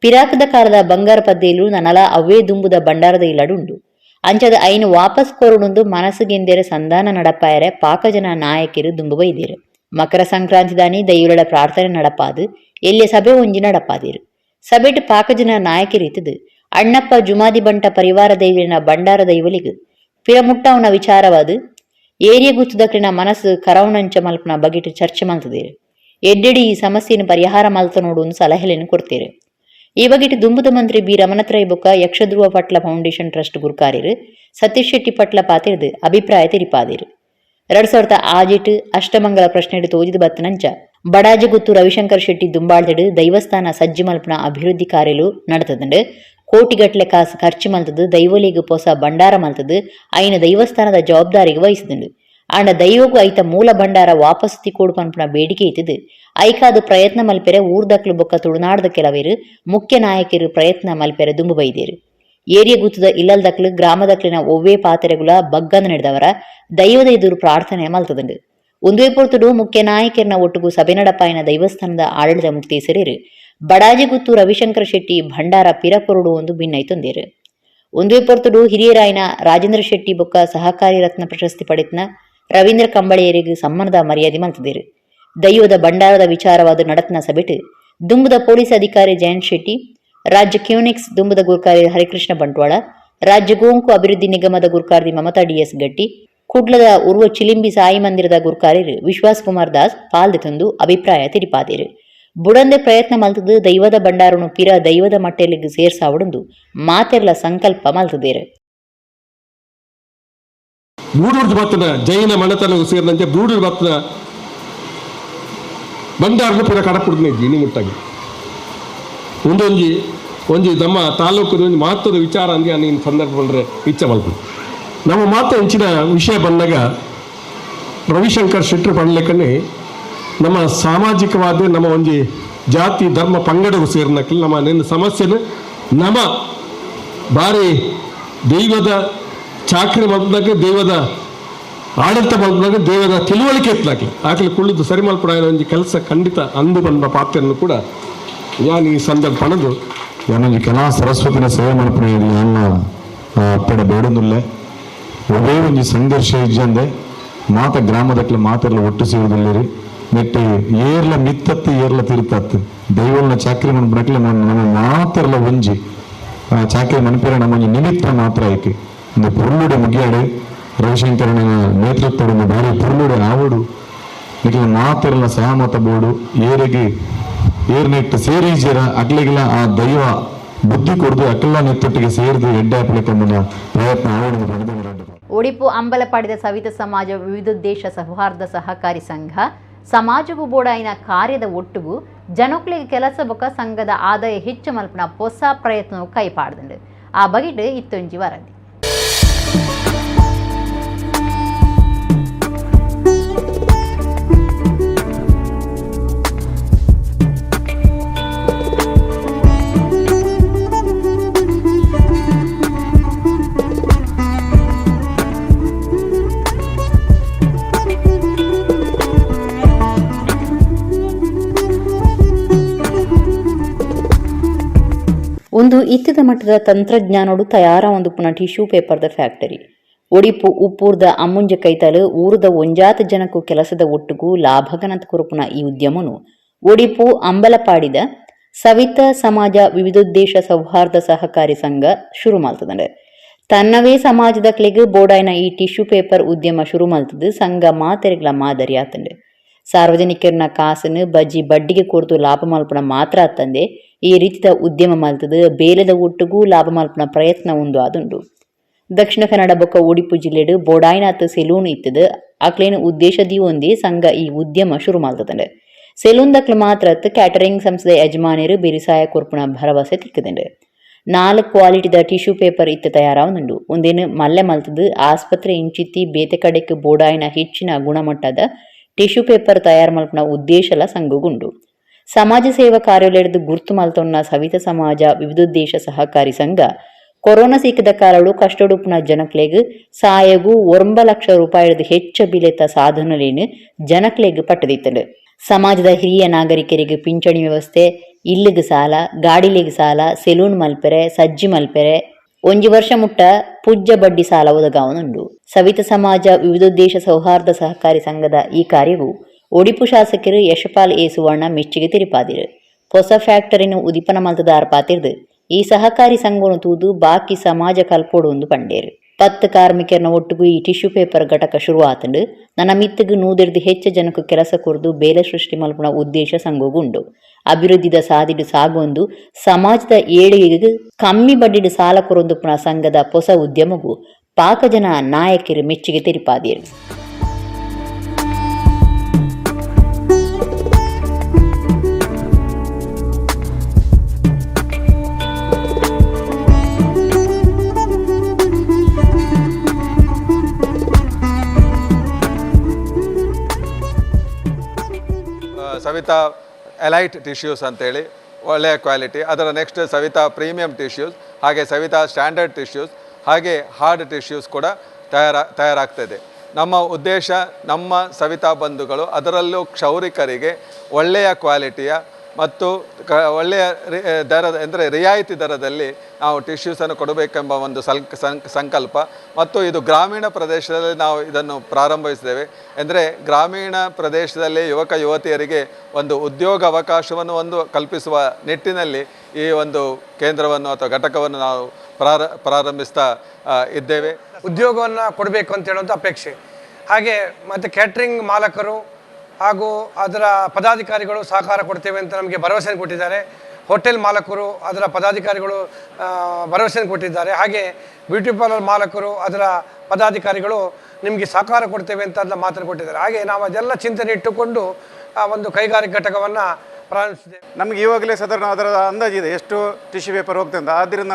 ಪಿರಾಕದ ಕಾಲದ ಬಂಗಾರ ಪದ್ದೇಲು ನನಲ ಅವೇ ದುಂಬುದ ಭಂಡಾರದ ಇಲ್ಲಡುಂಡು. ಅಂಚದ ಐನು ವಾಪಸ್ ಕೊರಡುಂದು ಮನಸ್ಸುಗೆಂದೇರೆ ಸಂಧಾನ ನಡಪಾಯರೆ ಪಾಕಜನ ನಾಯಕರು ದುಂಬು ಬೈದಿರು. ಮಕರ ಸಂಕ್ರಾಂತಿ ದಾನಿ ದೈವಗಳ ಪ್ರಾರ್ಥನೆ ನಡಪಾದು ಎಲ್ಲಿಯ ಸಭೆ ಒಂಜಿ ನಡಪಾದಿರು. ಸಭೆಟ್ ಪಾಕಜನ ನಾಯಕರಿತ್ತದು ಅಣ್ಣಪ್ಪ ಜುಮಾದಿ ಬಂಟ ಪರಿವಾರ ದೈವಲಿನ ಭಂಡಾರ ದೈವಲಿಗೂ ಪಿರಮುಟ್ಟವನ ವಿಚಾರವಾದು ಏರಿಯ ಗುತ್ತದಕ್ಕಿನ ಮನಸ್ಸು ಕರವಣಂಚ ಮಲ್ಪನ ಬಗೆಟ್ ಚರ್ಚೆ ಮಲ್ತದೇರು. ಎಡ್ಡೆಡಿ ಈ ಸಮಸ್ಯೆಯನ್ನು ಪರಿಹಾರ ಮಲ್ತ ನೋಡು ಒಂದು ಸಲಹೆಯನ್ನು ಕೊಡ್ತೇರು. ಈ ಬಗೆಟ್ ದುಂಬುದ ಮಂತ್ರಿ ಬಿ ರಮಣತ್ರಯ ಬೊಕ್ಕ ಯಕ್ಷಧ್ರುವ ಪಟ್ಲ ಫೌಂಡೇಶನ್ ಟ್ರಸ್ಟ್ ಗುರುಕಾರ್ಯರು ಸತೀಶ್ ಶೆಟ್ಟಿ ಪಟ್ಲ ಪಾತಿರ್ದು ಅಭಿಪ್ರಾಯ ತಿರಿಪಾದಿರು. 2006 ಅಷ್ಟಮಂಗಲ ಪ್ರಶ್ನೆ ತೋಜಿದ ಬತ್ತನಂಚ ಬಡಾಜಿಗುತ್ತು ರವಿಶಂಕರ್ ಶೆಟ್ಟಿ ದುಂಬಾಳ್ದಡು ದೈವಸ್ಥಾನ ಸಜ್ಜಿ ಮಲ್ಪನ ಅಭಿವೃದ್ಧಿ ಕಾರ್ಯಲು ನಡೆತದಂಡು ಕೋಟಿಗಟ್ಲೆ ಕಾಸು ಖರ್ಚು ಮಲ್ತದು ದೈವಲಿಗೂ ಹೊಸ ಭಂಡಾರ ಮಲ್ತದು ಐನ ದೈವಸ್ಥಾನದ ಜವಾಬ್ದಾರಿಗೆ ವಹಿಸಿದಂಡು. ಆಂಡ ದೈವಗೂ ಐತ ಮೂಲ ಭಂಡಾರ ವಾಪಸ್ ತಿಕ್ಕೋಡು ಪನ್ಪುನ ಬೇಡಿಕೆ ಇತ್ತದು ಐಕಾದ ಪ್ರಯತ್ನ ಮಲ್ಪೆರೆ ಊರ್ದಕ್ಲು ಬೊಕ್ಕ ತುಳುನಾಡದ ಕೆಲವೇರು ಮುಖ್ಯ ನಾಯಕರು ಪ್ರಯತ್ನ ಮಲ್ಪೆರೆ ದುಂಬು ಬೈದೇರು. ಏರಿಯ ಗುತ್ತದ ಇಲ್ಲಲ್ದಕ್ಲು ಗ್ರಾಮದಕ್ಲಿನ ಒವ್ವೇ ಪಾತೆರೆಗುಲ ಬಗ್ಗಂದ ನಡೆದವರ ದೈವದ ಎದುರು ಪ್ರಾರ್ಥನೆ ಮಲ್ತದಂಡು. ಒಂದೇ ಪೊರ್ತುಡು ಮುಖ್ಯ ನಾಯಕರನ್ನ ಒಟ್ಟುಗೂ ಸಭೆ ನಡಪಾಯಿನ ದೈವಸ್ಥಾನದ ಆಡಳಿತ ಮುಕ್ತೇಸರೇರು ಬಡಾಜಿಗುತ್ತು ರವಿಶಂಕರ ಶೆಟ್ಟಿ ಭಂಡಾರ ಪಿರಕೊರಡು ಒಂದು ಭಿನ್ನೈತೊಂದೇರು. ಒಂದೇ ಪೊರ್ತುಡು ಹಿರಿಯರಾಯಿನ ರಾಜೇಂದ್ರ ಶೆಟ್ಟಿ ಬೊಕ್ಕ ಸಹಕಾರಿ ರತ್ನ ಪ್ರಶಸ್ತಿ ಪಡೆತ್ನ ರವೀಂದ್ರ ಕಂಬಳಿಯರಿಗೆ ಸಮ್ಮಾನದ ಮರ್ಯಾದೆ ಮಲ್ತದೇರು. ದೈವದ ಭಂಡಾರದ ವಿಚಾರವಾದ ನಡತ್ನ ಸಭೆಟ್ ದುಂಬುದ ಪೊಲೀಸ್ ಅಧಿಕಾರಿ ಜಯಂತ್ ಶೆಟ್ಟಿ, ರಾಜ್ಯ ಕ್ಯೂನಿಕ್ಸ್ ದುಂಬುದ ಗುರುಕಾರ್ಯ ಹರಿಕೃಷ್ಣ ಬಂಟ್ವಾಳ, ರಾಜ್ಯ ಗೋಂಕು ಅಭಿವೃದ್ಧಿ ನಿಗಮದ ಗುರುಕಾರ್ಯ ಮಮತಾ ಡಿಎಸ್ ಗಟ್ಟಿ, ಕುಡ್ಲದ ಉರ್ವ ಚಿಲಿಂಬಿ ಸಾಯಿ ಮಂದಿರದ ಗುರುಕಾರ್ಯರು ವಿಶ್ವಾಸ್ ಕುಮಾರ್ ದಾಸ್ ಪಾಲ್ದೆ ತಂದು ಅಭಿಪ್ರಾಯ ತಿರಿಪಾದೇರು. ಬುಡಂದೆ ಪ್ರಯತ್ನ ಮಲ್ತದು ದೈವದ ಭಂಡಾರನು ಪಿರ ದೈವದ ಮಟ್ಟೆಲಿಗೆ ಸೇರ್ಸಾವಡೊಂದು ಮಾತೆರ್ಲ ಸಂಕಲ್ಪ ಮಲ್ತದೇರು. ಬೂಡೂರು ಬತ್ತನ ಜೈನ ಮನೆತನ ಸೇರಿದಂತೆ ಬೂಡೂರು ಬತ್ತನ ಬಂಡಾರನು ಪೂರ ಕಡಪುಡ್ನೇಜಿ ಇನಿ ಮುಟ್ಟಾಗಿ ಒಂದೊಂಜಿ ನಮ್ಮ ತಾಲೂಕು ಮಹತ್ವದ ವಿಚಾರ ಅಂದಿ ನೀನು ಸಂದರ್ಭ ಬಂದರೆ ಇಚ್ಛೆ ಮಲ್ಪು ನಮ್ಮ ಮಾತು ಹೆಂಚಿನ ವಿಷಯ ಬಂದಾಗ ರವಿಶಂಕರ್ ಶೆಟ್ಟರು ಪಡ್ಲಿಕ್ಕನೆ ನಮ್ಮ ಸಾಮಾಜಿಕವಾದ ನಮ್ಮ ಒಂಜಿ ಜಾತಿ ಧರ್ಮ ಪಂಗಡವು ಸೇರಿನಕ್ಲಿ ನಮ್ಮ ನಿನ್ನ ಸಮಸ್ಯೆನ ನಮ್ಮ ಭಾರಿ ದೈವದ ಚಾಕ್ರಿ ಮಲ್ಪದಾಗ ದೈವದ ಆಡಳಿತ ಮಲ್ಪದಾಗ ದೈವದ ತಿಳುವಳಿಕೆ ಎತ್ತಲಾಕಿ ಆಕಲಿ ಕುಳ್ಳಿದ್ದು ಸರಿ ಮಲ್ಪಡ ಒಂಜಿ ಕೆಲಸ ಖಂಡಿತ ಅಂದು ಬಂದ ಪಾತ್ರೆಯನ್ನು ಕೂಡ ಯಾನ್ ಈ ಸಂದರ್ಭ ಪಣದು ಯಾನೊಂಜಿ ಕೆಲ ಸರಸ್ವತಿನ ಸೇವೆ ಮಲ್ಪನೆ ಯಾನ ಅಪ್ಪಡ ಬೇಡೊಂದುಲ್ಲೆ ಒಬ್ಬೇ ಒಂಜಿ ಸಂಘರ್ಷ ಇಜ್ಜಂದೆ ಮಾತ ಗ್ರಾಮದಕ್ಲೆ ಮಾತೆಲ್ಲ ಒಟ್ಟು ಸೇರುದಿಲ್ಲರಿ ನೆಟ್ಟು ಏರ್ಲ ಮಿತ್ತತ್ತು ಏರ್ಲ ತಿರುತ್ತತ್ತು ದೈವಲ್ನ ಚಾಕ್ರಿ ಮನ್ಪಡಕ್ಲೆ ನಮ್ಮ ಮಾತೆಲ್ಲ ಒಂಜಿ ಚಾಕ್ರಿ ಮನ್ಪೇರ ನಮ್ಮೊಂಜಿ ನಿಮಿತ್ತ ಮಾತ್ರ ಐಕೆ ಒಂದು ಪುರುಳುಡೆ ಮುಗಿಯಾಡು ರವಿಶಂಕರನ ನೇತೃತ್ವದ ಭಾರಿ ಪುರುಳುಡೆ ಆವಡು ನಿಖಿಲ ಮಾತೆಲ್ಲ ಸಹಮತ ಬೋಡು ಏರಿಗೆ ಏರ್ನೆಟ್ಟು ಸೇರಿಜರ ಅಕ್ಲಿಗಿಲ ಆ ದೈವ ಬುದ್ಧಿ ಕೊಡ್ದು ಅಕ್ಕೆಲ್ಲ ನೆತ್ತೊಟ್ಟಿಗೆ ಸೇರಿದು ಎಡ್ಡೆ ಹಾಕ್ಲಿಕ್ಕೆ ಪ್ರಯತ್ನ ಆವಡು. ಒಡಿಪು ಅಂಬಲಪಾಡಿದ ಸವಿತ ಸಮಾಜ ವಿವಿಧೋದ್ದೇಶ ಸೌಹಾರ್ದ ಸಹಕಾರಿ ಸಂಘ ಸಮಾಜಗೂ ಬೋಡಾಯಿನ ಕಾರ್ಯದ ಒಟ್ಟುಗೂ ಜನಕ್ಲಿಗೆ ಕೆಲಸ ಬೊಕ್ಕ ಸಂಘದ ಆದಾಯ ಹೆಚ್ಚು ಮಲ್ಪನ ಹೊಸ ಪ್ರಯತ್ನ ಕೈಪಾಡ್ದಂಡು ಆ ಬಗೆಟ್ ಇತ್ತೊಂಜಿ ವರದಿ. ಒಂದು ಇತ್ತಿದ ಮಟ್ಟದ ತಂತ್ರಜ್ಞಾನೋಡು ತಯಾರ ಒಂದು ಪುನಃ ಟಿಶ್ಯೂ ಪೇಪರ್ದ ಫ್ಯಾಕ್ಟರಿ ಒಡಿಪು ಉಪ್ಪೂರ್ದ ಅಮ್ಮುಂಜ ಕೈತಲು ಊರದ ಒಂಜಾತ ಜನಕ್ಕೂ ಕೆಲಸದ ಒಟ್ಟುಗೂ ಲಾಭಗನಂತ ಕುರುಪುನ ಈ ಉದ್ಯಮನು ಒಡಿಪು ಅಂಬಲಪಾಡಿದ ಸವಿತ ಸಮಾಜ ವಿವಿಧೋದ್ದೇಶ ಸೌಹಾರ್ದ ಸಹಕಾರಿ ಸಂಘ ಶುರು ಮಾಡ್ತದಂಡೆ. ತನ್ನವೇ ಸಮಾಜದ ಕ್ಲೆಗ್ ಬೋಡಾಯಿನ ಈ ಟಿಶ್ಯೂ ಪೇಪರ್ ಉದ್ಯಮ ಶುರು ಮಾಡ್ತದ್ದು ಸಂಘ ಮಾತೆರೆಗಳ ಮಾದರಿ ಆತಂಡೆ. ಸಾರ್ವಜನಿಕರನ್ನ ಕಾಸನ್ನು ಬಜ್ಜಿ ಬಡ್ಡಿಗೆ ಕೊಡ್ತು ಲಾಭ ಮಲ್ಪನ ಮಾತ್ರ ಆತಂದೆ ಈ ರೀತಿಯ ಉದ್ಯಮ ಮಲ್ತದು ಬೇಲೆದ ಒಟ್ಟಿಗೂ ಲಾಭ ಮಲ್ಪನ ಪ್ರಯತ್ನ ಒಂದು ಆದುಂಡು. ದಕ್ಷಿಣ ಕನ್ನಡ ಬೊಕ್ಕ ಉಡುಪಿ ಜಿಲ್ಲೆಡು ಬೋಡಾಯಿನಾಥ ಸೆಲೂನ್ ಇತ್ತದು ಅಕ್ಲೇನು ಉದ್ದೇಶದಿ ಒಂದಿ ಸಂಘ ಈ ಉದ್ಯಮ ಶುರು ಮಾಡ್ತದಂಡೆ. ಸೆಲೂನ್ ದಕ್ಲು ಮಾತ್ರ ಕ್ಯಾಟರಿಂಗ್ ಸಂಸ್ಥೆ ಯಜಮಾನಿರು ಬಿರಿಸಾಯ ಕೊರ್ಪುನ ಭರವಸೆ ತಿಕ್ಕದಂಡೆ. 4 ಕ್ವಾಲಿಟಿದ ಟಿಶ್ಯೂ ಪೇಪರ್ ಇತ್ತು ತಯಾರಾವುದುಂಡು. ಒಂದೇನು ಮಲ್ಲೆ ಮಲ್ತದು ಆಸ್ಪತ್ರೆ ಇಂಚಿತ್ತಿ ಬೇತೆ ಕಡೆಕ್ ಬೋಡಾಯಿನ ಹೆಚ್ಚಿನ ಗುಣಮಟ್ಟದ ಟಿಶ್ಯೂ ಪೇಪರ್ ತಯಾರು ಮಲ್ಪನ ಉದ್ದೇಶಲ ಸಂಘಗುಂಡು. ಸಮಾಜ ಸೇವಾ ಕಾರ್ಯಾಲಯದ ಗುರ್ತು ಮಲ್ತೊನ್ನ ಸವಿತ ಸಮಾಜ ವಿವಿಧೋದ್ದೇಶ ಸಹಕಾರಿ ಸಂಘ ಕೊರೋನಾ ಸಿಕ್ಕದ ಕಾಲಡು ಕಷ್ಟಡುಪುನ ಜನಕ್ಲೆಗ್ ಸಾಯಗೂ 1 ಲಕ್ಷ ರೂಪಾಯಿದ ಹೆಚ್ಚ ಬಿಲೆತ ಸಾಧನಲೇನು ಜನಕ್ಲೆಗ್ ಪಟ್ಟದಿತ್ತಂಡು. ಸಮಾಜದ ಹಿರಿಯ ನಾಗರಿಕರಿಗೆ ಪಿಂಚಣಿ ವ್ಯವಸ್ಥೆ, ಇಲ್ಲಿಗೆ ಸಾಲ, ಗಾಡಿಲಿಗೆ ಸಾಲ, ಸೆಲೂನ್ ಮಲ್ಪೆರೆ, ಸಜ್ಜಿ ಮಲ್ಪೆರೆ, 1 ವರ್ಷ ಮುಟ್ಟ ಪುಜ್ಜ ಬಡ್ಡಿ ಸಾಲ ಒದಗಾವನುಂಡು. ಸವಿತ ಸಮಾಜ ವಿವಿಧೋದ್ದೇಶ ಸೌಹಾರ್ದ ಸಹಕಾರಿ ಸಂಘದ ಈ ಕಾರ್ಯವು ಒಡಿಪು ಶಾಸಕರು ಯಶಪಾಲ್ ಎ ಸುವರ್ಣ ಮೆಚ್ಚುಗೆ ತಿರುಪಾದಿರು. ಹೊಸ ಫ್ಯಾಕ್ಟರಿನ ಉದಿಪನ ಮಲ್ತದಾರ ಪಾತಿರ್ದು ಈ ಸಹಕಾರಿ ಸಂಘವನ್ನು ತೂದು ಬಾಕಿ ಸಮಾಜ ಕಲ್ಪೋಡು ಒಂದು ಪಂಡೇರು. 10 ಕಾರ್ಮಿಕರನ್ನ ಒಟ್ಟಿಗೂ ಈ ಟಿಶ್ಯೂ ಪೇಪರ್ ಘಟಕ ಶುರು ಆತಂಡು ನನ್ನ ಮಿತ್ತಿಗೆ 100 ಹೆಚ್ಚು ಜನಕ್ಕೆ ಕೆಲಸ ಕೊರ್ದು ಬೇಲೆ ಸೃಷ್ಟಿ ಮಲ್ಪನ ಉದ್ದೇಶ ಸಂಘಗುಂಡು. ಅಭಿವೃದ್ಧಿದ ಸಾದಿಡು ಸಾಗೊಂದು ಸಮಾಜದ ಏಳಿಗೆಗೆ ಕಮ್ಮಿ ಬಡ್ಡಿಡು ಸಾಲ ಕೊರೊಂದು ಪುನಃ ಸಂಘದ ಹೊಸ ಉದ್ಯಮವು ಪಾಕಜನ ನಾಯಕರು ಮೆಚ್ಚುಗೆ ತಿರುಪಾದಿರು. ಸವಿತಾ ಎಲೈಟ್ ಟಿಶ್ಯೂಸ್ ಅಂತೇಳಿ ಒಳ್ಳೆಯ ಕ್ವಾಲಿಟಿ, ಅದರ ನೆಕ್ಸ್ಟ್ ಸವಿತಾ ಪ್ರೀಮಿಯಂ ಟಿಶ್ಯೂಸ್, ಹಾಗೆ ಸವಿತಾ ಸ್ಟ್ಯಾಂಡರ್ಡ್ ಟಿಶ್ಯೂಸ್, ಹಾಗೆ ಹಾರ್ಡ್ ಟಿಶ್ಯೂಸ್ ಕೂಡ ತಯಾರಾಗ್ತದೆ. ನಮ್ಮ ಉದ್ದೇಶ ನಮ್ಮ ಸವಿತಾ ಬಂಧುಗಳು ಅದರಲ್ಲೂ ಕ್ಷೌರಿಕರಿಗೆ ಒಳ್ಳೆಯ ಕ್ವಾಲಿಟಿಯ ಮತ್ತು ಒಳ್ಳೆಯ ದರದ ಅಂದರೆ ರಿಯಾಯಿತಿ ದರದಲ್ಲಿ ನಾವು ಟಿಶ್ಯೂಸನ್ನು ಕೊಡಬೇಕೆಂಬ ಒಂದು ಸಂಕಲ್ಪ ಮತ್ತು ಇದು ಗ್ರಾಮೀಣ ಪ್ರದೇಶದಲ್ಲಿ ನಾವು ಇದನ್ನು ಪ್ರಾರಂಭಿಸಿದ್ದೇವೆ. ಅಂದರೆ ಗ್ರಾಮೀಣ ಪ್ರದೇಶದಲ್ಲಿ ಯುವಕ ಯುವತಿಯರಿಗೆ ಒಂದು ಉದ್ಯೋಗ ಅವಕಾಶವನ್ನು ಒಂದು ಕಲ್ಪಿಸುವ ನಿಟ್ಟಿನಲ್ಲಿ ಈ ಒಂದು ಕೇಂದ್ರವನ್ನು ಅಥವಾ ಘಟಕವನ್ನು ನಾವು ಪ್ರಾರಂಭಿಸ್ತಾ ಇದ್ದೇವೆ. ಉದ್ಯೋಗವನ್ನು ಕೊಡಬೇಕು ಅಂತ ಹೇಳುವಂಥ ಅಪೇಕ್ಷೆ. ಹಾಗೆ ಮತ್ತು ಕ್ಯಾಟ್ರಿಂಗ್ ಮಾಲಕರು ಹಾಗೂ ಅದರ ಪದಾಧಿಕಾರಿಗಳು ಸಹಕಾರ ಕೊಡ್ತೇವೆ ಅಂತ ನಮಗೆ ಭರವಸೆಯನ್ನು ಕೊಟ್ಟಿದ್ದಾರೆ. ಹೋಟೆಲ್ ಮಾಲಕರು ಅದರ ಪದಾಧಿಕಾರಿಗಳು ಭರವಸೆಯನ್ನು ಕೊಟ್ಟಿದ್ದಾರೆ. ಹಾಗೆ ಬ್ಯೂಟಿ ಪಾರ್ಲರ್ ಮಾಲಕರು ಅದರ ಪದಾಧಿಕಾರಿಗಳು ನಿಮಗೆ ಸಹಕಾರ ಕೊಡ್ತೇವೆ ಅಂತ ಅದನ್ನ ಮಾತನ್ನು ಕೊಟ್ಟಿದ್ದಾರೆ. ಹಾಗೆ ನಾವು ಅದೆಲ್ಲ ಚಿಂತನೆ ಇಟ್ಟುಕೊಂಡು ಒಂದು ಕೈಗಾರಿಕಾ ಘಟಕವನ್ನು ಪ್ರಾರಂಭಿಸಿದ್ದೇವೆ. ನಮಗೆ ಇವಾಗಲೇ ಸಾಧಾರಣ ಅದರ ಅಂದಾಜಿದೆ ಎಷ್ಟು ಟಿಶ್ಯೂ ಪೇಪರ್ ಹೋಗ್ತದೆ ಅಂತ. ಆದ್ದರಿಂದ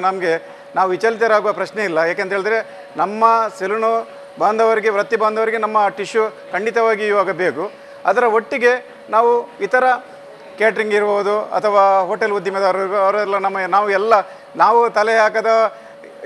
ನಾವು ವಿಚಲಿತರಾಗುವ ಪ್ರಶ್ನೆ ಇಲ್ಲ. ಯಾಕೆಂತ ಹೇಳಿದ್ರೆ ನಮ್ಮ ಸೆಲೂನು ಬಾಂಧವರಿಗೆ, ವೃತ್ತಿ ಬಾಂಧವರಿಗೆ ನಮ್ಮ ಟಿಶ್ಯೂ ಖಂಡಿತವಾಗಿ ಇವಾಗ ಬೇಕು. ಅದರ ಒಟ್ಟಿಗೆ ನಾವು ಇತರ ಕ್ಯಾಟ್ರಿಂಗ್ ಇರ್ಬೋದು ಅಥವಾ ಹೋಟೆಲ್ ಉದ್ಯಮದವರು ಅವರೆಲ್ಲ ನಾವು ತಲೆ ಹಾಕದ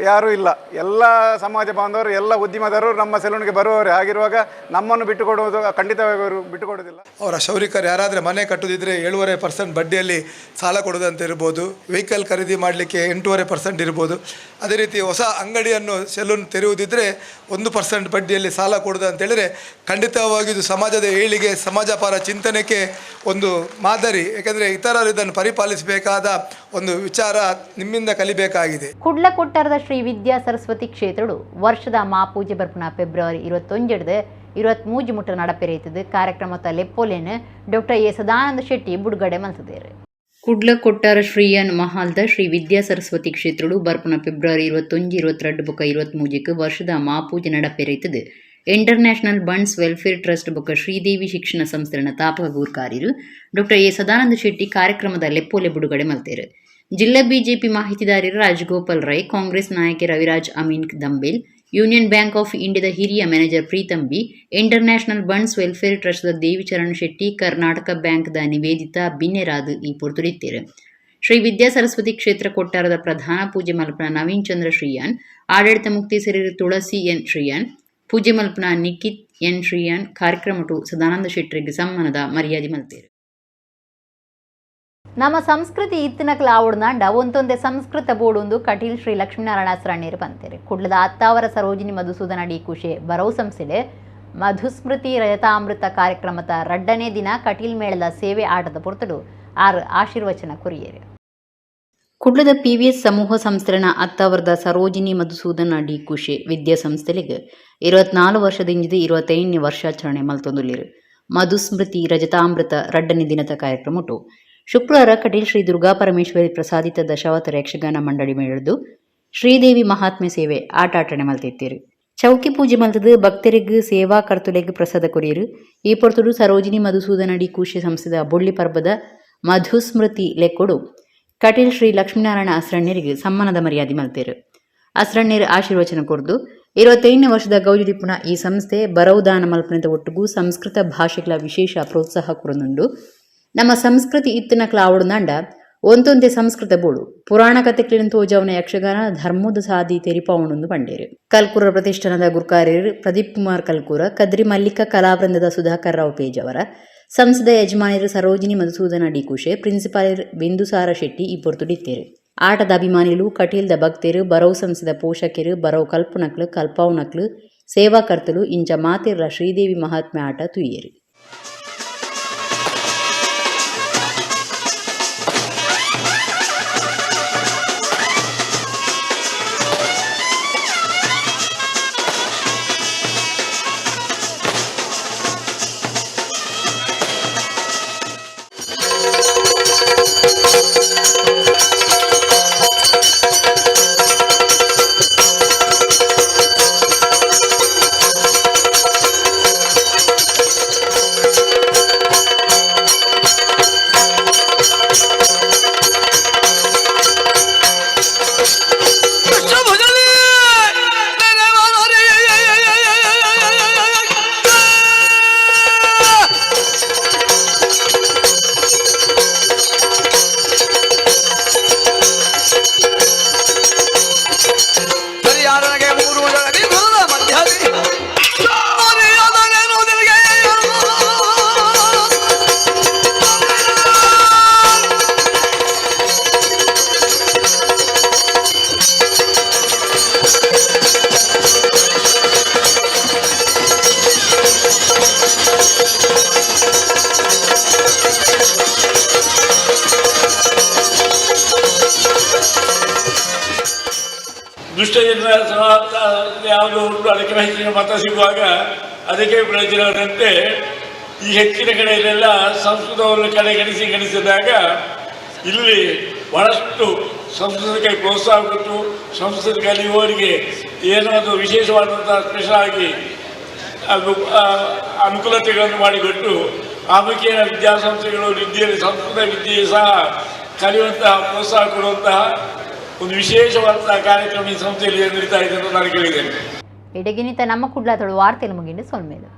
ಯಾರೂ ಇಲ್ಲ. ಎಲ್ಲ ಸಮಾಜ ಬಾಂಧವರು, ಎಲ್ಲ ಉದ್ಯಮದಾರರು ನಮ್ಮ ಸೆಲೂನ್ಗೆ ಬರುವವರೇ ಆಗಿರುವಾಗ ನಮ್ಮನ್ನು ಬಿಟ್ಟುಕೊಡುವುದು ಖಂಡಿತವಾಗಿ ಅವರು ಬಿಟ್ಟುಕೊಡೋದಿಲ್ಲ. ಅವರ ಶೌರಿಕರು ಯಾರಾದರೆ ಮನೆ ಕಟ್ಟುದಿದ್ರೆ 7.5% ಬಡ್ಡಿಯಲ್ಲಿ ಸಾಲ ಕೊಡೋದಂತ ಇರ್ಬೋದು. ವೆಹಿಕಲ್ ಖರೀದಿ ಮಾಡಲಿಕ್ಕೆ 8.5% ಇರ್ಬೋದು. ಅದೇ ರೀತಿ ಹೊಸ ಅಂಗಡಿಯನ್ನು ಸೆಲೂನ್ ತೆರೆಯುವುದಿದ್ರೆ 1% ಬಡ್ಡಿಯಲ್ಲಿ ಸಾಲ ಕೊಡೋದು ಅಂತೇಳಿದರೆ ಖಂಡಿತವಾಗಿ ಇದು ಸಮಾಜದ ಏಳಿಗೆ, ಸಮಾಜಪರ ಚಿಂತನೆಗೆ ಒಂದು ಮಾದರಿ. ಯಾಕೆಂದರೆ ಇತರರು ಇದನ್ನು ಪರಿಪಾಲಿಸಬೇಕಾದ ಒಂದು ವಿಚಾರ ನಿಮ್ಮಿಂದ ಕಲಿಬೇಕಾಗಿದೆ. ಕುಡ್ಲಕೊಟ್ಟಾರದ ಶ್ರೀ ವಿದ್ಯಾ ಸರಸ್ವತಿ ಕ್ಷೇತ್ರಡು ವರ್ಷದ ಮಾಪೂಜೆ ಬರ್ಪುನ ಫೆಬ್ರವರಿ 21-23 ಮುಟ್ಟ ನಡಪೆರೆಯುತ್ತದೆ. ಕಾರ್ಯಕ್ರಮದ ಲೆಪ್ಪೋಲೆನ್ ಡಾಕ್ಟರ್ ಎ ಸದಾನಂದ ಶೆಟ್ಟಿ ಬುಡುಗಡೆ ಮಲ್ತಿದ್ದಾರೆ. ಕುಡ್ಲಕೊಟ್ಟಾರ ಶ್ರೀಯನ್ ಮಹಾಲ್ದ ಶ್ರೀ ವಿದ್ಯಾ ಸರಸ್ವತಿ ಕ್ಷೇತ್ರಡು ಬರ್ಪುನ ಫೆಬ್ರವರಿ 21-22-23 ವರ್ಷದ ಮಾಪೂಜೆ ನಡಪೆರೆಯುತ್ತದೆ. ಇಂಟರ್ನ್ಯಾಷನಲ್ ಬಂಡ್ಸ್ ವೆಲ್ಫೇರ್ ಟ್ರಸ್ಟ್ ಬೊಕ್ಕ ಶ್ರೀದೇವಿ ಶಿಕ್ಷಣ ಸಂಸ್ಥೆನ ತಾಪಕ ಗೂರ್ಕಾರಿರು ಡಾಕ್ಟರ್ ಎ ಸದಾನಂದ ಶೆಟ್ಟಿ ಕಾರ್ಯಕ್ರಮದ ಲೆಪ್ಪೋಲೆ ಬಿಡುಗಡೆ ಮಲ್ತೇರು. ಜಿಲ್ಲಾ ಬಿಜೆಪಿ ಮಾಹಿತಿದಾರರು ರಾಜಗೋಪಾಲ್ ರೈ, ಕಾಂಗ್ರೆಸ್ ನಾಯಕ Raviraj Amin Dambel, Union Bank of ಇಂಡಿಯಾದ ಹಿರಿಯ manager Preetham B, international Bunts welfare ಟ್ರಸ್ಟ್ದ ದೇವಿಚರಣ್ ಶೆಟ್ಟಿ, ಕರ್ನಾಟಕ ಬ್ಯಾಂಕ್ದ ನಿವೇದಿತಾ ಬಿನ್ನೆರಾದ್ ಈ ಪೊರ್ತುರಿತ್ತೇರು. ಶ್ರೀ ವಿದ್ಯಾ ಸರಸ್ವತಿ ಕ್ಷೇತ್ರ ಕೊಟ್ಟಾರದ ಪ್ರಧಾನ ಪೂಜೆ ಮಲ್ಪನ ನವೀನ್ ಚಂದ್ರ ಶ್ರೀಯಾನ್, ಆಡಳಿತ ಮುಕ್ತೇಸರರು ತುಳಸಿ ಎನ್ ಶ್ರೀಯಾನ್, ಪೂಜೆ ಮಲ್ಪನ ನಿಖಿತ್ ಎನ್ ಶ್ರೀಯಾನ್ ಕಾರ್ಯಕ್ರಮಟು ಸದಾನಂದ ಶೆಟ್ಟರಿಗೆ ಸಮ್ಮಾನದ ಮರ್ಯಾದೆ ಮಲ್ತೇರು. ನಮ್ಮ ಸಂಸ್ಕೃತಿ ಇತ್ತಿನಕ್ಲ ಆವಡ್ನಾಂಡ ಒಂದೊಂದೇ ಸಂಸ್ಕೃತ ಬೋಡೊಂದು ಕಟೀಲ್ ಶ್ರೀ ಲಕ್ಷ್ಮೀನಾರಾಯಣ ಸರಣೀರು ಬಂತೇರು. ಕುಡ್ಲದ ಅತ್ತಾವರ ಸರೋಜಿನಿ ಮಧುಸೂದನ ಡಿ ಕುಶೆ ಬರವು ಸಂಸ್ಥೆಲೆ ಮಧುಸ್ಮೃತಿ ರಜತಾಮೃತ ಕಾರ್ಯಕ್ರಮದ 2ನೇ ದಿನ ಕಟೀಲ್ ಮೇಳದ ಸೇವೆ ಆಟದ ಪೊರ್ತಡು 6 ಆಶೀರ್ವಚನ ಕುರಿಯೇರು. ಕುಡ್ಲದ PVS ಸಮೂಹ ಸಂಸ್ಥೆನ ಅತ್ತಾವರದ ಸರೋಜಿನಿ ಮಧುಸೂದನ ಡಿ ಕುಶೆ ವಿದ್ಯಾಸಂಸ್ಥೆಗೆ 24 ವರ್ಷದಿಂದ 25ನೇ ವರ್ಷಾಚರಣೆ ಮಲ್ತೊಂದುಲ್ಲಿರು. ಮಧುಸ್ಮೃತಿ ರಜತಾಮೃತ 2ನೇ ದಿನದ ಕಾರ್ಯಕ್ರಮಟು ಶುಕ್ರವಾರ ಕಟೀಲ್ ಶ್ರೀ ದುರ್ಗಾ ಪರಮೇಶ್ವರಿ ಪ್ರಸಾದಿತ ದಶಾವತಾರ ಯಕ್ಷಗಾನ ಮಂಡಳಿ ಮೇಳದು ಶ್ರೀದೇವಿ ಮಹಾತ್ಮೆ ಸೇವೆ ಆಟಾಟಣೆ ಮಲ್ತಿತ್ತೀರು. ಚೌಕಿ ಪೂಜೆ ಮಲ್ತದು ಭಕ್ತರಿಗೂ ಸೇವಾ ಕರ್ತುಲೆಗ್ ಪ್ರಸಾದ ಕೊರಿಯರು. ಈ ಪೊರ್ತುಡು ಸರೋಜಿನಿ ಮಧುಸೂದನ ಡಿ ಕುಶೆ ಸಂಸ್ಥೆದ ಬೊಳ್ಳಿ ಪರ್ಬದ ಮಧುಸ್ಮೃತಿ ಲೆಕ್ಕೊಡು ಕಟೀಲ್ ಶ್ರೀ ಲಕ್ಷ್ಮೀನಾರಾಯಣ ಅಸ್ರಣ್ಯರಿಗೆ ಸಮ್ಮಾನದ ಮರ್ಯಾದೆ ಮಲ್ತೇರು. ಅಸ್ರಣ್ಯರು ಆಶೀರ್ವಚನ ಕೊರ್ದು 25ನೇ ವರ್ಷದ ಗೌಜಿದಿಪ್ಪುನ ಈ ಸಂಸ್ಥೆ ಬರವುದಾನ ಮಲ್ಪನದ ಒಟ್ಟಿಗೂ ಸಂಸ್ಕೃತ ಭಾಷೆಗಳ ವಿಶೇಷ ಪ್ರೋತ್ಸಾಹ ಕೊರನುಂಡು ನಮ್ಮ ಸಂಸ್ಕೃತಿ ಇತ್ತಿನಕ್ಲ ಆವಡ್ನಾಂಡ ಒಂದೊಂದೇ ಸಂಸ್ಕೃತ ಬೋಡು ಪುರಾಣ ಕಥೆಗಳಿನ ತೋಜಾವನ ಯಕ್ಷಗಾನ ಧರ್ಮದ ಸಾದಿ ತೆರಿಪಾವಣೊಂದು ಬಂಡೇರು. ಕಲ್ಕೂರ ಪ್ರತಿಷ್ಠಾನದ ಗುರುಕಾರ್ಯರು ಪ್ರದೀಪ್ ಕುಮಾರ್ ಕಲ್ಕೂರ, ಕದ್ರಿ ಮಲ್ಲಿಕ ಕಲಾವೃಂದದ ಸುಧಾಕರ್ ರಾವ್ ಪೇಜವರ, ಸಂಸದ ಯಜಮಾನಿಯರು ಸರೋಜಿನಿ ಮಧುಸೂದನ ಡಿ ಕುಶೆ, ಪ್ರಿನ್ಸಿಪಾಲ್ ಬಿಂದುಸಾರ ಶೆಟ್ಟಿ ಈ ಪೊರ್ತುಡಿತ್ತೇರು. ಆಟದ ಅಭಿಮಾನಿಗಳು, ಕಟೀಲ್ದ ಭಕ್ತರು, ಬರವು ಸಂಸ್ಥೆದ ಪೋಷಕರು, ಬರವು ಕಲ್ಪನಕ್ಲು ಕಲ್ಪಾವನಕ್ಲು ಸೇವಾಕರ್ತಲು ಇಂಚ ಮಾತಿರ ಶ್ರೀದೇವಿ ಮಹಾತ್ಮೆ ಆಟ ತುಯ್ಯರು. ದುಷ್ಟಜನ ಯಾವುದು ಉಂಟು ಅದಕ್ಕೆ ಹೆಚ್ಚಿನ ಮತ ಸಿಗುವಾಗ ಅದಕ್ಕೆ ಪ್ರಯೋಜನದಂತೆ ಈ ಹೆಚ್ಚಿನ ಕಡೆಯಲ್ಲೆಲ್ಲ ಸಂಸ್ಕೃತವನ್ನು ಗಣಿಸಿದಾಗ ಇಲ್ಲಿ ಬಹಳಷ್ಟು ಸಂಸ್ಕೃತಕ್ಕೆ ಪ್ರೋತ್ಸಾಹ ಕೊಟ್ಟು ಸಂಸ್ಕೃತ ಕಲಿಯುವವರಿಗೆ ಏನೋ ಒಂದು ವಿಶೇಷವಾದಂಥ ಸ್ಪೆಷಲ್ ಆಗಿ ಅದು ಅನುಕೂಲತೆಗಳನ್ನು ಮಾಡಿಕೊಟ್ಟು ಆಮುಖೇನ ವಿದ್ಯಾಸಂಸ್ಥೆಗಳು ವಿದ್ಯೆಯಲ್ಲಿ ಸಂಸ್ಕೃತ ವಿದ್ಯೆಯು ಸಹ ಕಲಿಯುವಂತಹ ಪ್ರೋತ್ಸಾಹ ಕೊಡುವಂತಹ ಒಂದು ವಿಶೇಷವಾದಂತಹ ಕಾರ್ಯಕ್ರಮ ಈ ಸಂಸ್ಥೆಯಲ್ಲಿ ನಡೀತಾ ಇದೆ ಅಂತ ನಾನು ಕೇಳಿದ್ದೇನೆ. ಇಡಗಿನಿತ ನಮ್ಮ ಕುಡ್ಲಾತಳು ವಾರ್ತೆಯಲ್ಲಿ ಮುಗಿಂಡು ಸೊಲ್ಮೇಲು.